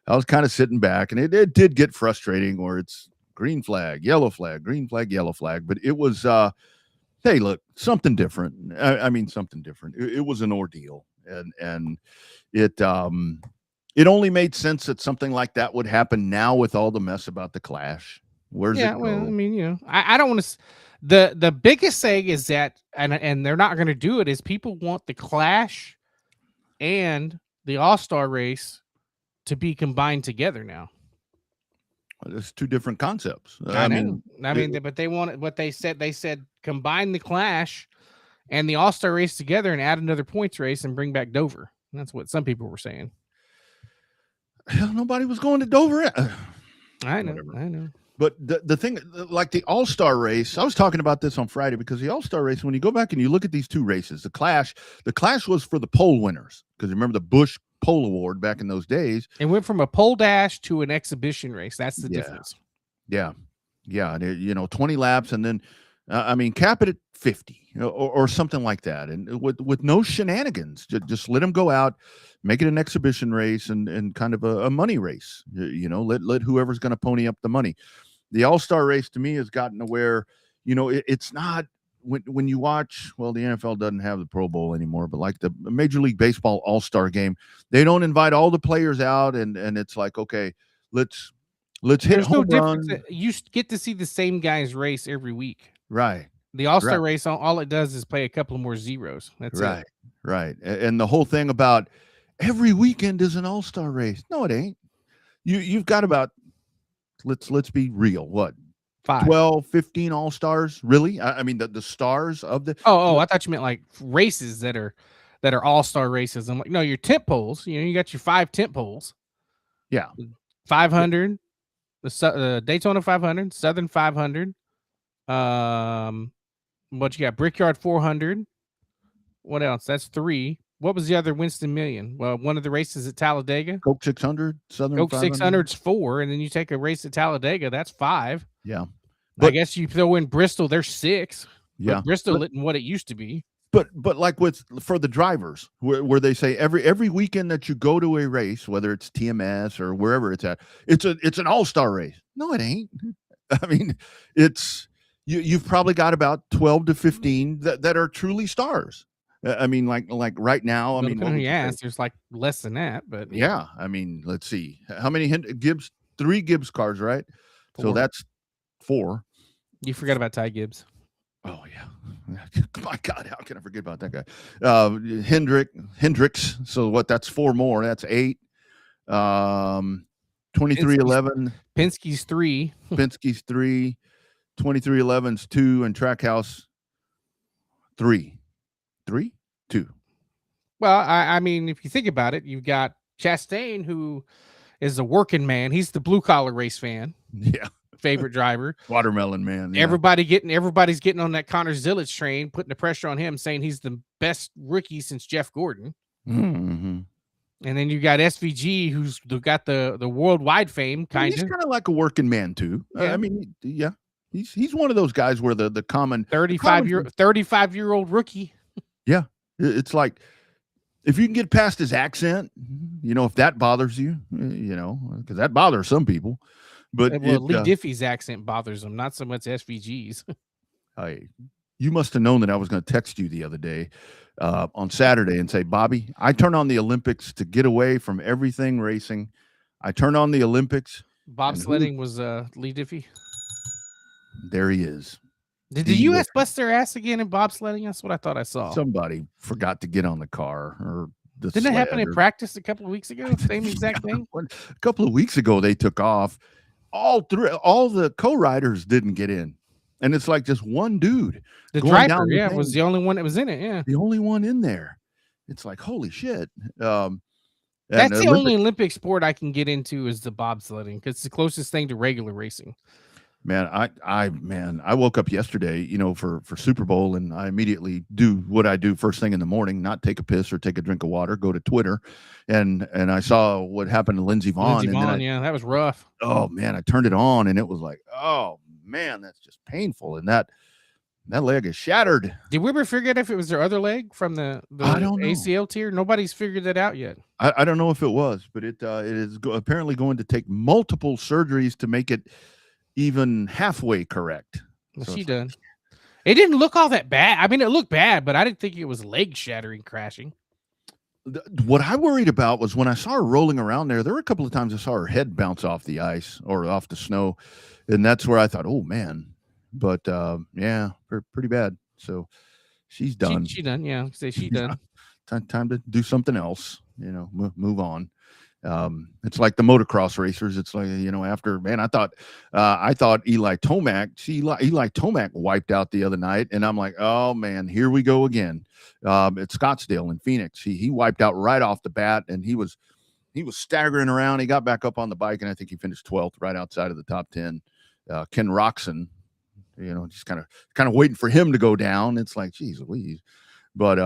I was kind of sitting back, and it did get frustrating where it's green flag, yellow flag, green flag, yellow flag. But it was, hey, look, something different. I mean, something different. It was an ordeal, and it only made sense that something like that would happen now with all the mess about the Clash. Where's it go? Well, I mean, I don't want to. The biggest thing is that, and they're not going to do it, is people want the Clash and the All-Star race to be combined together now. It's two different concepts. I mean, but they want what they said. They said combine the Clash and the All-Star race together and add another points race and bring back Dover. And that's what some people were saying. Hell, nobody was going to Dover. I know. But the thing, like the All-Star race, I was talking about this on Friday, because the All-Star race, when you go back and you look at these two races, the Clash was for the pole winners, because remember the Busch Pole Award back in those days. It went from a pole dash to an exhibition race. That's the difference. Yeah. And 20 laps, and then cap it at 50 or something like that, and with no shenanigans. Just let them go out, make it an exhibition race and kind of a money race. Let whoever's going to pony up the money. The All-Star race to me has gotten to where it's not. When you watch, well, the NFL doesn't have the Pro Bowl anymore, but like the Major League Baseball All-Star game, they don't invite all the players out, and it's like, okay, let's hit home run. You get to see the same guys race every week, right? The All-Star race, all it does is play a couple more zeros. That's right, it. Right. And the whole thing about every weekend is an All-Star race. No, it ain't. You've got about, let's be real, what? 5, 12, 15 All-Stars, really? I mean, the stars of the. Oh, I thought you meant like races that are All-Star races. I'm like, no, your tent poles. You got your 5 tent poles. Yeah, 500, the Daytona 500, Southern 500. What you got? Brickyard 400. What else? That's 3. What was the other Winston Million? Well, one of the races at Talladega. Coke 600, Southern Coke 500. 600's 4, and then you take a race at Talladega. That's 5. Yeah. But I guess you throw in Bristol, there's 6. Yeah. Bristol isn't what it used to be. But like for the drivers, where they say every weekend that you go to a race, whether it's TMS or wherever it's at, it's an All-Star race. No, it ain't. I mean, it's you've probably got about 12 to 15 that are truly stars. I mean, like right now, I mean, there's like less than that, but yeah. I mean, let's see how many Gibbs, 3 Gibbs cars, right? 4. So that's 4. You forgot about Ty Gibbs. Oh yeah, my God, how can I forget about that guy? Hendricks. So what? That's 4 more. That's 8. 2311. Penske's 3. Penske's 3. 2311's 2, and Trackhouse 3. 2. Well, I mean, if you think about it, you've got Chastain, who is a working man. He's the blue collar race fan. Yeah. Favorite driver. Watermelon man. Yeah. Everybody's getting on that Connor Zillage train, putting the pressure on him, saying he's the best rookie since Jeff Gordon. Mm-hmm. And then you got SVG, who's got the worldwide fame, kind of. He's kind of like a working man too. Yeah. I mean, yeah, he's one of those guys where the common 35-year-old rookie. Yeah, it's like if you can get past his accent, if that bothers you, because that bothers some people. But Lee Diffie's accent bothers him, not so much SVG's. You must have known that I was going to text you the other day on Saturday and say, Bobby, I turn on the Olympics to get away from everything racing. I turn on the Olympics. Bobsledding was Lee Diffie. There he is. Did the U.S. bust their ass again in bobsledding? That's what I thought I saw. Somebody forgot to get on the car or the Didn't it happen in sled practice a couple of weeks ago? Same exact thing. A couple of weeks ago, they took off. All the co-riders didn't get in, and it's like just one dude. The going driver, down the was thing. the only one that was in it. Yeah, The only one in there. It's like, holy shit. That's the only Olympic sport I can get into is the bobsledding because it's the closest thing to regular racing. Man, I woke up yesterday, for Super Bowl, and I immediately do what I do first thing in the morning, not take a piss or take a drink of water, go to Twitter, and I saw what happened to Lindsey Vonn. Yeah, that was rough. Oh man, I turned it on and it was like, oh man, that's just painful. And that leg is shattered. Did we ever figure out if it was their other leg from the I don't know. ACL tear? Nobody's figured that out yet. I don't know if it was, but it is apparently going to take multiple surgeries to make it even halfway correct. Well, she done. It didn't look all that bad. I mean, it looked bad, but I didn't think it was leg shattering crashing. What I worried about was when I saw her rolling around there were a couple of times I saw her head bounce off the ice or off the snow. And that's where I thought, oh man, but yeah, pretty bad. So she's done. She done. Yeah. Say she done. Time to do something else, move on. It's like the motocross racers. It's like, after, man, I thought Eli Tomac wiped out the other night. And I'm like, oh man, here we go again. At Scottsdale in Phoenix, he wiped out right off the bat, and he was staggering around. He got back up on the bike, and I think he finished 12th, right outside of the top 10. Ken Roxon, just kind of waiting for him to go down. It's like, geez Louise. But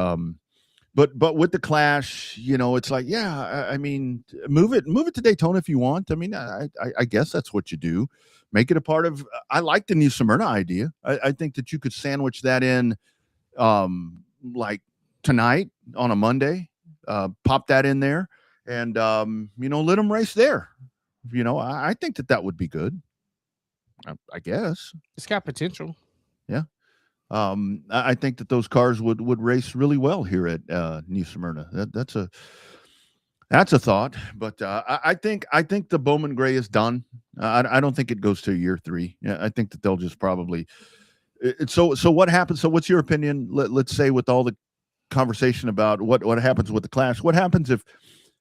with the Clash, it's like, yeah, I mean, move it to Daytona if you want. I mean, I guess that's what you do. Make it a part of. I like the New Smyrna idea. I think that you could sandwich that in, like tonight on a Monday. Pop that in there, and let them race there. I think that would be good. I guess it's got potential. Yeah. I think that those cars would race really well here at New Smyrna. That's a thought, but I think the Bowman Gray is done. I don't think it goes to year 3. Yeah, I think that they'll just probably. So what happens? So what's your opinion? Let's say with all the conversation about what happens with the Clash, what happens if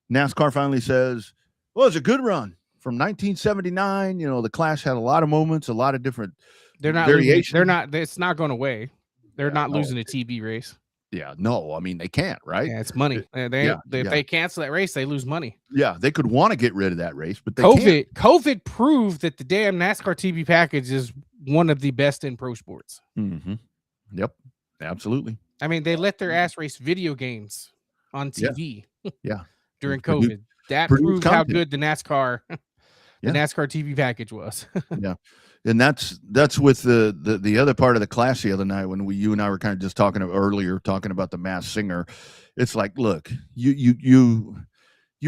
NASCAR finally says, well, it's a good run from 1979. The Clash had a lot of moments, a lot of different. They're not variation. They're not. It's not going away. They're not losing a TV race. Yeah, no. I mean, they can't, right? Yeah, it's money. If they cancel that race, they lose money. Yeah, they could want to get rid of that race, but they can't. COVID proved that the damn NASCAR TV package is one of the best in pro sports. Mm-hmm. Yep, absolutely. I mean, they let their ass race video games on TV. Yeah, during COVID. That proved how good the NASCAR TV package was. Yeah. And that's with the other part of the Clash the other night when you and I were kind of just talking about the Masked Singer. It's like, look, you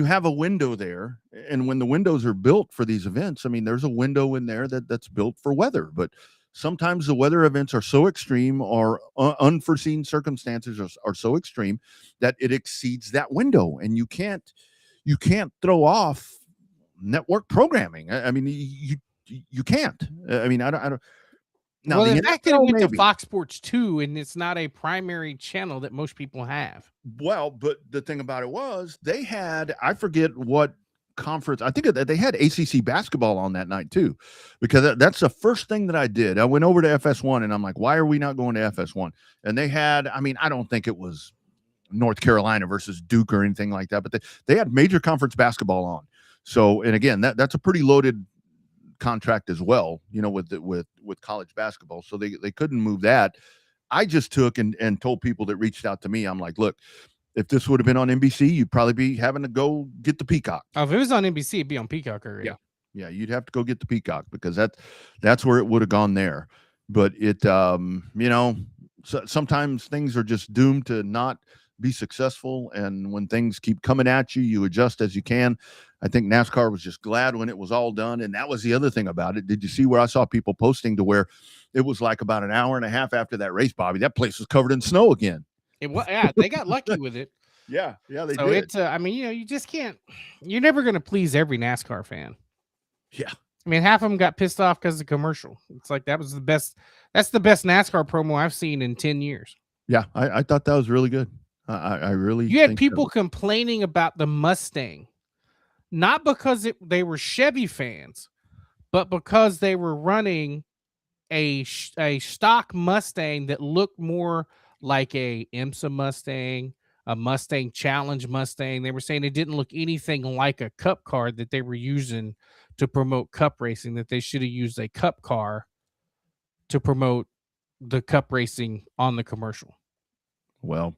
have a window there, and when the windows are built for these events, I mean, there's a window in there that's built for weather, but sometimes the weather events are so extreme or unforeseen circumstances are so extreme that it exceeds that window, and you can't throw off network programming. I mean, you can't. I mean, I don't. Now, well, the fact that it went to Fox Sports 2 and it's not a primary channel that most people have. Well, but the thing about it was they had, I forget what conference. I think they had ACC basketball on that night too, because that's the first thing that I did. I went over to FS1 and I'm like, why are we not going to FS1? And they had, I mean, I don't think it was North Carolina versus Duke or anything like that, but they had major conference basketball on. So, and again, that's a pretty loaded contract as well, with college basketball. So they couldn't move that. I just took and told people that reached out to me, I'm like, look, if this would have been on NBC, you'd probably be having to go get the Peacock. Oh, if it was on NBC, it'd be on Peacock already. Yeah, you'd have to go get the Peacock because that's where it would have gone there. But it, sometimes things are just doomed to not be successful, and when things keep coming at you, you adjust as you can. I think NASCAR was just glad when it was all done, and that was the other thing about it. Did you see where I saw people posting to where it was like about an hour and a half after that race, Bobby, that place was covered in snow again? They got lucky with it. Yeah, they so did. It's I mean, you just can't. You're never going to please every NASCAR fan. Yeah. I mean, half of them got pissed off because of the commercial. It's like that was the That's the best NASCAR promo I've seen in 10 years. Yeah, I thought that was really good. I really. You had think people complaining about the Mustang, not because they were Chevy fans, but because they were running a stock Mustang that looked more like a IMSA Mustang, a Mustang Challenge Mustang. They were saying it didn't look anything like a Cup car that they were using to promote Cup racing, that they should have used a Cup car to promote the Cup racing on the commercial. Well,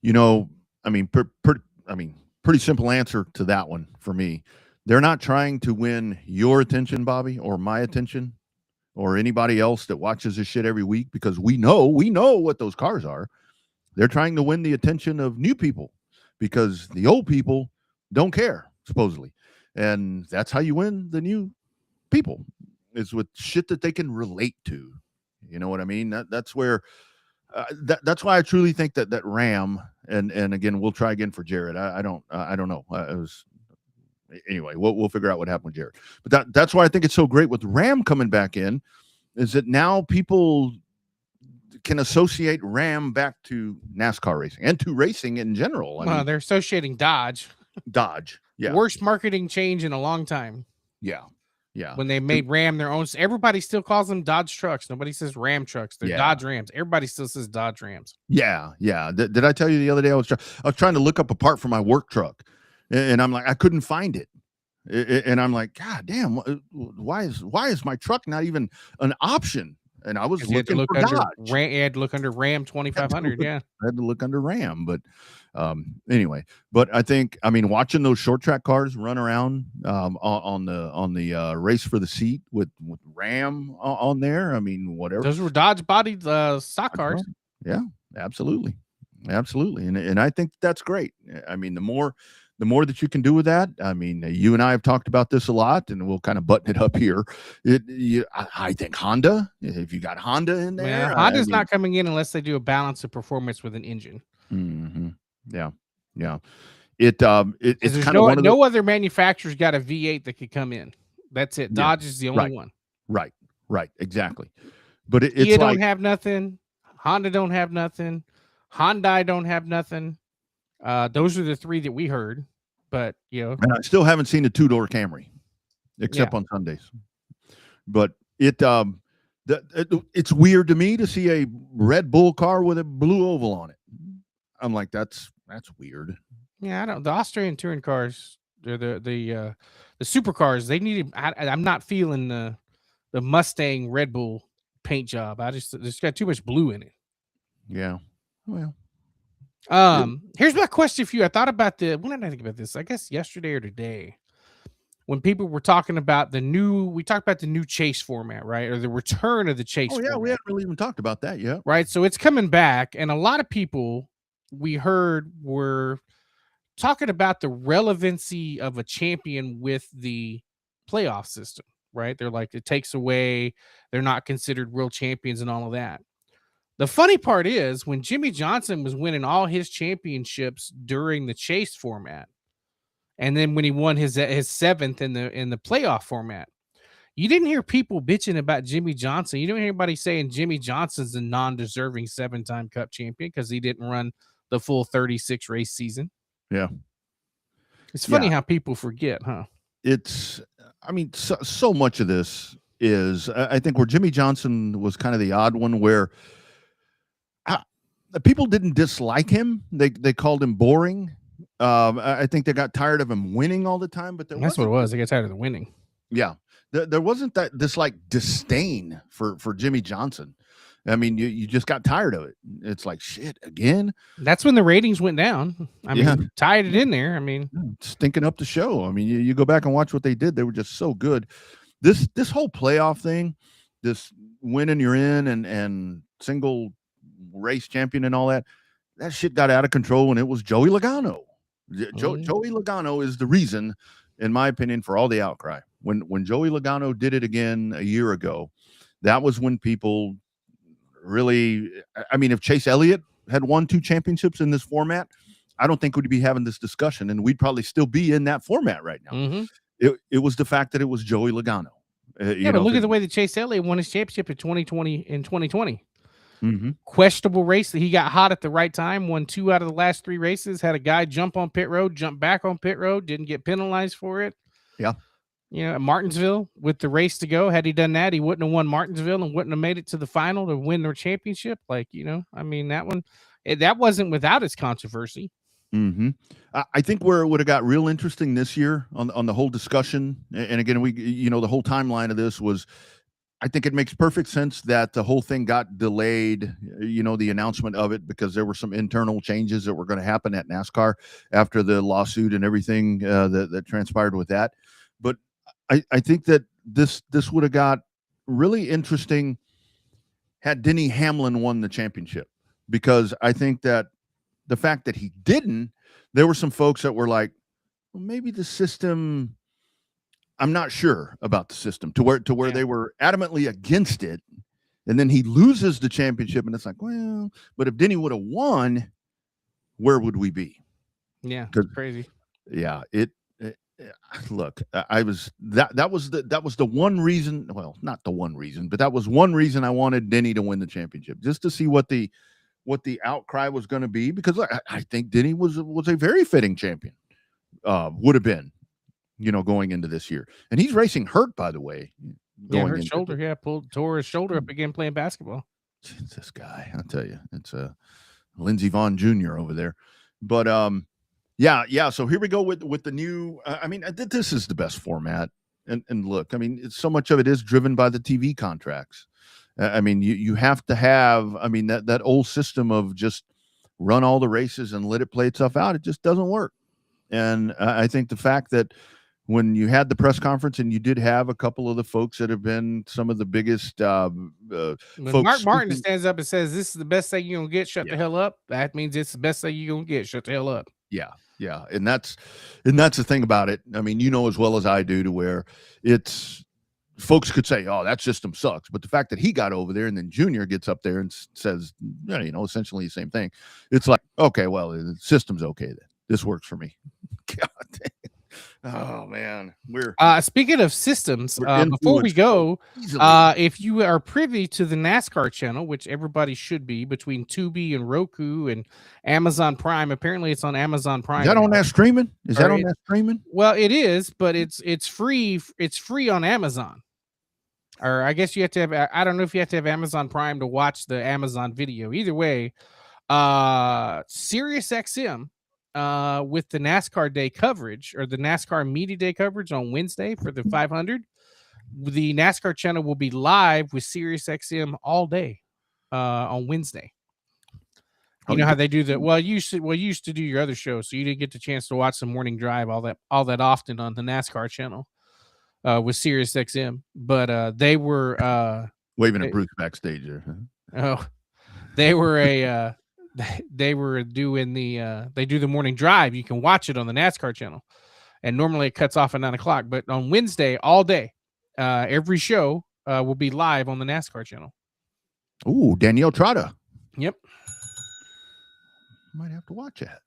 I mean, pretty simple answer to that one for me. They're not trying to win your attention, Bobby, or my attention, or anybody else that watches this shit every week, because we know what those cars are. They're trying to win the attention of new people, because the old people don't care, supposedly. And that's how you win the new people, is with shit that they can relate to. You know what I mean? That's where that's why I truly think that Ram, and again, we'll try again for Jared. I don't know. It was anyway. We'll figure out what happened with Jared. But that's why I think it's so great with Ram coming back in, is that now people can associate Ram back to NASCAR racing and to racing in general. I mean, They're associating Dodge. Yeah. Worst marketing change in a long time. Yeah. When they made Ram their own, everybody still calls them Dodge trucks. Nobody says Ram trucks. They're Dodge Rams. Everybody still says Dodge Rams. Yeah. Did I tell you the other day I was trying to look up a part for my work truck, and I'm like, I couldn't find it. And I'm like, God damn, why is my truck not even an option? And I was looking for Dodge. You had to look under Ram 2500. Yeah, I had to look under Ram. But anyway, but I think, watching those short track cars run around on the race for the seat with Ram on there. I mean, whatever. Those were Dodge bodied stock cars. Yeah, absolutely. And I think that's great. I mean, the more that you can do with that, I mean, you and I have talked about this a lot, and we'll kind of button it up here. I think Honda, if you got Honda in there. Yeah, Honda's not coming in unless they do a balance of performance with an engine. Mm-hmm. Yeah. It's kind of no other manufacturer's got a V8 that could come in. That's it. Dodge is the only one. Right. Exactly. But it's Kia don't have nothing. Honda don't have nothing. Hyundai don't have nothing. Those are the three that we heard. But and I still haven't seen a 2-door Camry, except on Sundays. But it's weird to me to see a Red Bull car with a blue oval on it. I'm like, that's weird. Yeah, the Austrian touring cars, the supercars, they need. I'm not feeling the Mustang Red Bull paint job. It's got too much blue in it. Yeah. Well. Here's my question for you. I thought about when did I think about this? I guess yesterday or today, when people were talking about we talked about the new chase format, right? Or the return of the chase. Oh yeah, format. we haven't really even talked about that yet. Right. So it's coming back, and a lot of people we heard were talking about the relevancy of a champion with the playoff system, right? They're like, it takes away, they're not considered real champions and all of that. The funny part is when Jimmy Johnson was winning all his championships during the chase format, and then when he won his seventh in the playoff format, you didn't hear people bitching about Jimmy Johnson. You didn't hear anybody saying Jimmy Johnson's a non-deserving 7-time Cup champion because he didn't run the full 36 race season. Yeah. It's funny how people forget, huh? So much of this is, I think, where Jimmy Johnson was kind of the odd one, where people didn't dislike him. They called him boring. I think they got tired of him winning all the time, but that's what it was. They got tired of the winning. Yeah. There wasn't this like disdain for Jimmy Johnson. I mean, you just got tired of it. It's like, shit, again. That's when the ratings went down. I mean, tied it in there. I mean, stinking up the show. I mean, you go back and watch what they did. They were just so good. This whole playoff thing, this winning you're in and single race champion and all that shit got out of control when it was Joey Logano. Joey Logano is the reason, in my opinion, for all the outcry. When Joey Logano did it again a year ago, that was when people really, I mean, if Chase Elliott had won 2 championships in this format, I don't think we'd be having this discussion, and we'd probably still be in that format right now. Mm-hmm. It was the fact that it was Joey Logano. Yeah, but look at the way that Chase Elliott won his championship in 2020. Mm-hmm. Questionable race that he got hot at the right time, won 2 out of the last 3 races, had a guy jump on pit road, jump back on pit road, didn't get penalized for it. Yeah. You know, at Martinsville with the race to go, had he done that, he wouldn't have won Martinsville and wouldn't have made it to the final to win their championship. Like, you know, I mean, that one, that wasn't without its controversy. Mm-hmm. I think where it would have got real interesting this year on the whole discussion, and again, the whole timeline of this was, I think it makes perfect sense that the whole thing got delayed, the announcement of it, because there were some internal changes that were going to happen at NASCAR after the lawsuit and everything that transpired with that. But I think that this would have got really interesting had Denny Hamlin won the championship, because I think that the fact that he didn't, there were some folks that were like, well, maybe the system, I'm not sure about the system, to where they were adamantly against it. And then he loses the championship, and it's like, well, but if Denny would have won, where would we be? Yeah, crazy. Yeah, look, that was the one reason, well, not the one reason, but that was one reason I wanted Denny to win the championship, just to see what the outcry was going to be, because I think Denny was a very fitting champion, would have been, going into this year. And he's racing hurt, by the way. Hurt shoulder. Tore his shoulder up again playing basketball. This guy, I'll tell you, it's Lindsey Vaughn Jr. over there. But yeah. So here we go with the new. This is the best format. And look, so much of it is driven by the TV contracts. You have to have. That old system of just run all the races and let it play itself out. It just doesn't work. And I think the fact that when you had the press conference and you did have a couple of the folks that have been some of the biggest when folks. Mark Martin stands up and says, "This is the best thing you're going to get. Shut the hell up." That means it's the best thing you're going to get. Shut the hell up. Yeah. And that's the thing about it. As well as I do, to where it's folks could say, oh, that system sucks. But the fact that he got over there and then Junior gets up there and says, essentially the same thing. It's like, okay, well, the system's okay then. This works for me. God dang. Oh man, we're speaking of systems. Before we go, if you are privy to the NASCAR channel, which everybody should be, between Tubi and Roku and Amazon Prime. Apparently, it's on Amazon Prime. Is that on that streaming? Is that on that streaming? Well, it is, but it's free. It's free on Amazon. Or I guess you have to have. I don't know if you have to have Amazon Prime to watch the Amazon video. Either way, SiriusXM. With the NASCAR day coverage, or the NASCAR media day coverage on Wednesday for the 500, the NASCAR channel will be live with SiriusXM all day on Wednesday. You know how they do that? Well, you used to do your other show, so you didn't get the chance to watch the morning drive all that often on the NASCAR channel with SiriusXM. But they were waving at Bruce backstage there. Huh? Oh, they were they were doing they do the morning drive. You can watch it on the NASCAR channel, and normally it cuts off at 9:00. But on Wednesday, all day, every show will be live on the NASCAR channel. Ooh, Danielle Trotta. Yep. Might have to watch that.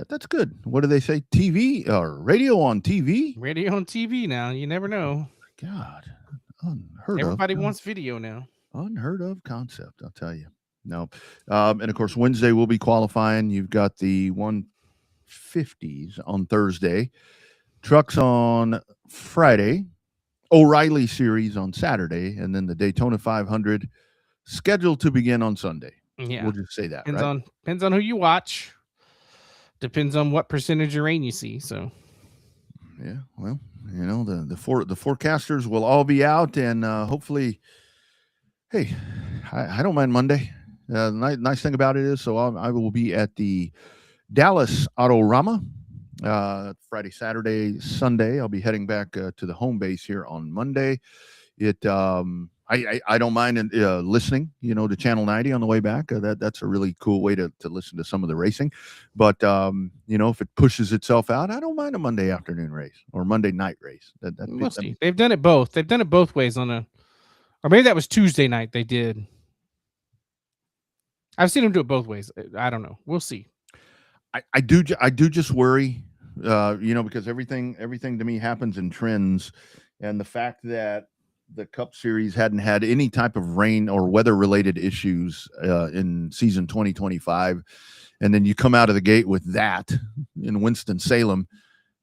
That's good. What do they say? TV or radio on TV? Radio on TV now. You never know. God, unheard of. Everybody wants video now. Unheard of concept, I'll tell you. No. And of course, Wednesday will be qualifying. You've got the 150s on Thursday, trucks on Friday, O'Reilly series on Saturday, and then the Daytona 500 scheduled to begin on Sunday. Yeah. We'll just say that. Depends on who you watch. Depends on what percentage of rain you see. So yeah, well, the forecasters will all be out, and hopefully. Hey, I don't mind Monday. Nice thing about it is, so I will be at the Dallas Autorama Friday, Saturday, Sunday. I'll be heading back to the home base here on Monday. I don't mind listening, to Channel 90 on the way back. That's a really cool way to listen to some of the racing. But if it pushes itself out, I don't mind a Monday afternoon race or Monday night race. We'll see. They've done it both. They've done it both ways or maybe that was Tuesday night they did. I've seen them do it both ways. I don't know. We'll see. I do just worry because everything to me happens in trends, and the fact that the Cup Series hadn't had any type of rain or weather related issues in season 2025, and then you come out of the gate with that in Winston-Salem.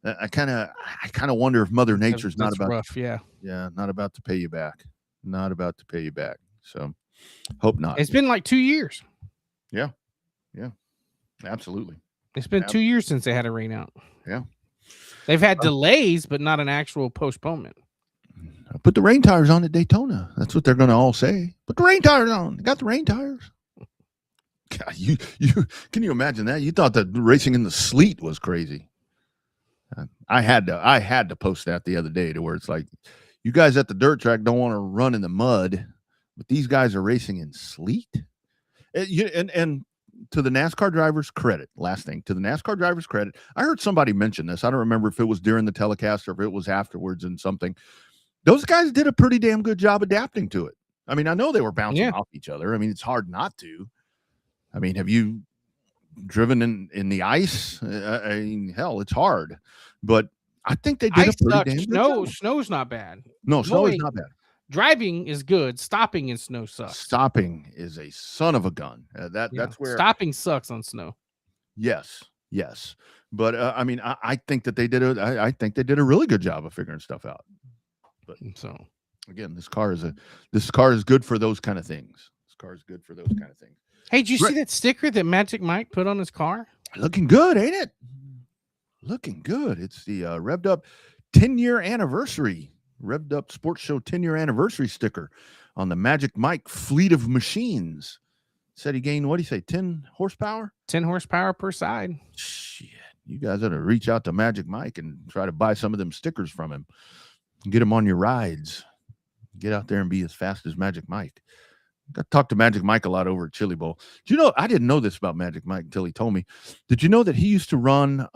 I kind of wonder if Mother Nature's not about rough, not about to pay you back. Not about to pay you back. So hope not. It's been like 2 years. Yeah. Absolutely. It's been 2 years since they had a rain out. Yeah. They've had delays, but not an actual postponement. Put the rain tires on at Daytona. That's what they're going to all say. Put the rain tires on. Got the rain tires. God, you can you imagine that? You thought that racing in the sleet was crazy. I had to post that the other day to where it's like, you guys at the dirt track don't want to run in the mud, but these guys are racing in sleet. And to the NASCAR drivers' credit, last thing, to the NASCAR drivers' credit, I heard somebody mention this. I don't remember if it was during the telecast or if it was afterwards and something. Those guys did a pretty damn good job adapting to it. I mean, I know they were bouncing off each other. I mean, it's hard not to. I mean, have you driven in the ice? I mean, hell, it's hard. But I think they did a pretty damn good job. Snow's not bad. No, snow is not bad. Driving is good. Stopping in snow sucks. Stopping is a son of a gun. That's where stopping sucks on snow. Yes. But I mean, I think that they did I think they did a really good job of figuring stuff out. But so again, this car is good for those kind of things. This car is good for those kind of things. Hey, did you see that sticker that Magic Mike put on his car? Looking good, ain't it? Looking good. It's the Revved Up 10-year anniversary. Revved Up Sports Show 10-year anniversary sticker on the Magic Mike fleet of machines. Said he gained, what do you say, 10 horsepower? 10 horsepower per side. Shit. You guys ought to reach out to Magic Mike and try to buy some of them stickers from him. Get him on your rides. Get out there and be as fast as Magic Mike. Got to talk to Magic Mike a lot over at Chili Bowl. Do you know, I didn't know this about Magic Mike until he told me. Did you know that he used to run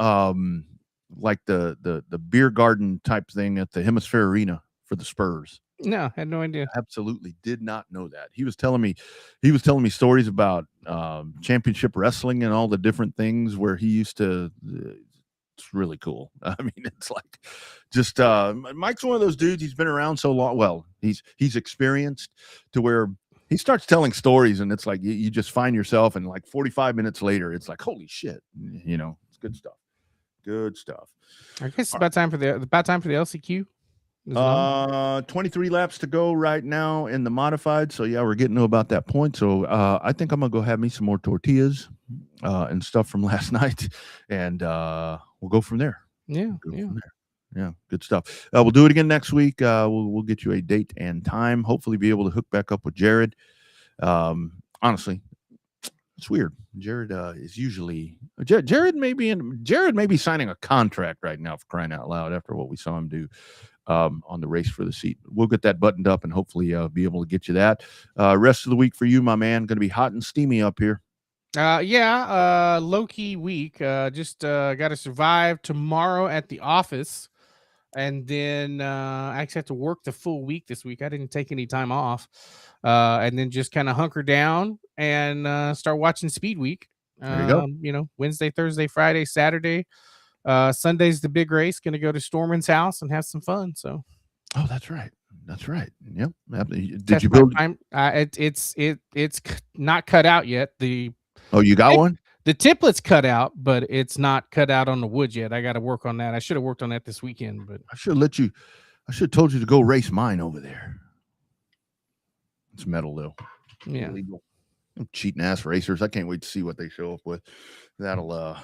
like the beer garden type thing at the Hemisphere Arena for the Spurs? No, had no idea. Absolutely did not know that. He was telling me stories about championship wrestling and all the different things where he used to. It's really cool. I mean, it's like just Mike's one of those dudes. He's been around so long. Well, he's experienced to where he starts telling stories, and it's like you just find yourself, and like 45 minutes later, it's like, holy shit, it's good stuff. Good stuff. I guess it's about time for the LCQ. 23 laps to go right now in the modified. So yeah, we're getting to about that point. So I think I'm gonna go have me some more tortillas and stuff from last night, and we'll go from there. Yeah, good stuff. We'll do it again next week. We'll get you a date and time. Hopefully, be able to hook back up with Jared. Honestly, it's weird. Jared is usually Jared may be signing a contract right now, for crying out loud, after what we saw him do on the race for the seat. We'll get that buttoned up and hopefully be able to get you that. Rest of the week for you, my man, going to be hot and steamy up here. Low-key week. Just got to survive tomorrow at the office, and then I actually have to work the full week this week. I didn't take any time off, and then just kind of hunker down and start watching Speed Week. There you go. Wednesday, Thursday, Friday, Saturday. Sunday's the big race. Going to go to Storman's house and have some fun. So, that's right. Yep. Did you build? It's not cut out yet. You got one? The template's cut out, but it's not cut out on the wood yet. I got to work on that. I should have worked on that this weekend, but I should have told you to go race mine over there. It's metal though. Yeah. Illegal. Cheating ass racers. I can't wait to see what they show up with. That'll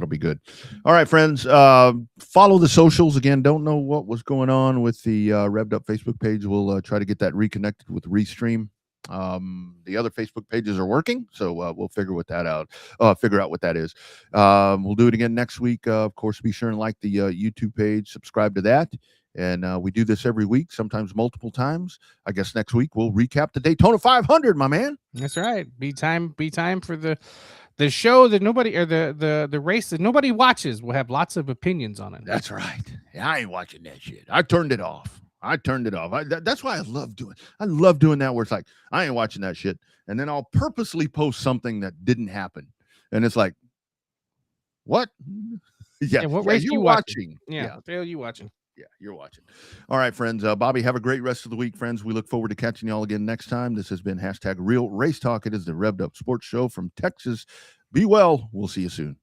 be good. All right, friends. Follow the socials. Again, don't know what was going on with the Revved Up Facebook page. We'll try to get that reconnected with Restream. The other Facebook pages are working, so we'll figure out what that is. We'll do it again next week. Of course, be sure and like the YouTube page, subscribe to that. And we do this every week, sometimes multiple times. I guess next week we'll recap the Daytona 500, my man. That's right. Be time for the show that nobody, or the race that nobody watches. We'll have lots of opinions on it. That's right. Yeah, I ain't watching that shit. I turned it off. That's why I love doing that, where it's like, I ain't watching that shit. And then I'll purposely post something that didn't happen. And it's like, what? Yeah. what Yeah, race you're you watching. Yeah, what the hell are you watching? Yeah, you're watching. All right, friends. Bobby, have a great rest of the week, friends. We look forward to catching you all again next time. This has been #Real Race Talk. It is the Revved Up Sports Show from Texas. Be well. We'll see you soon.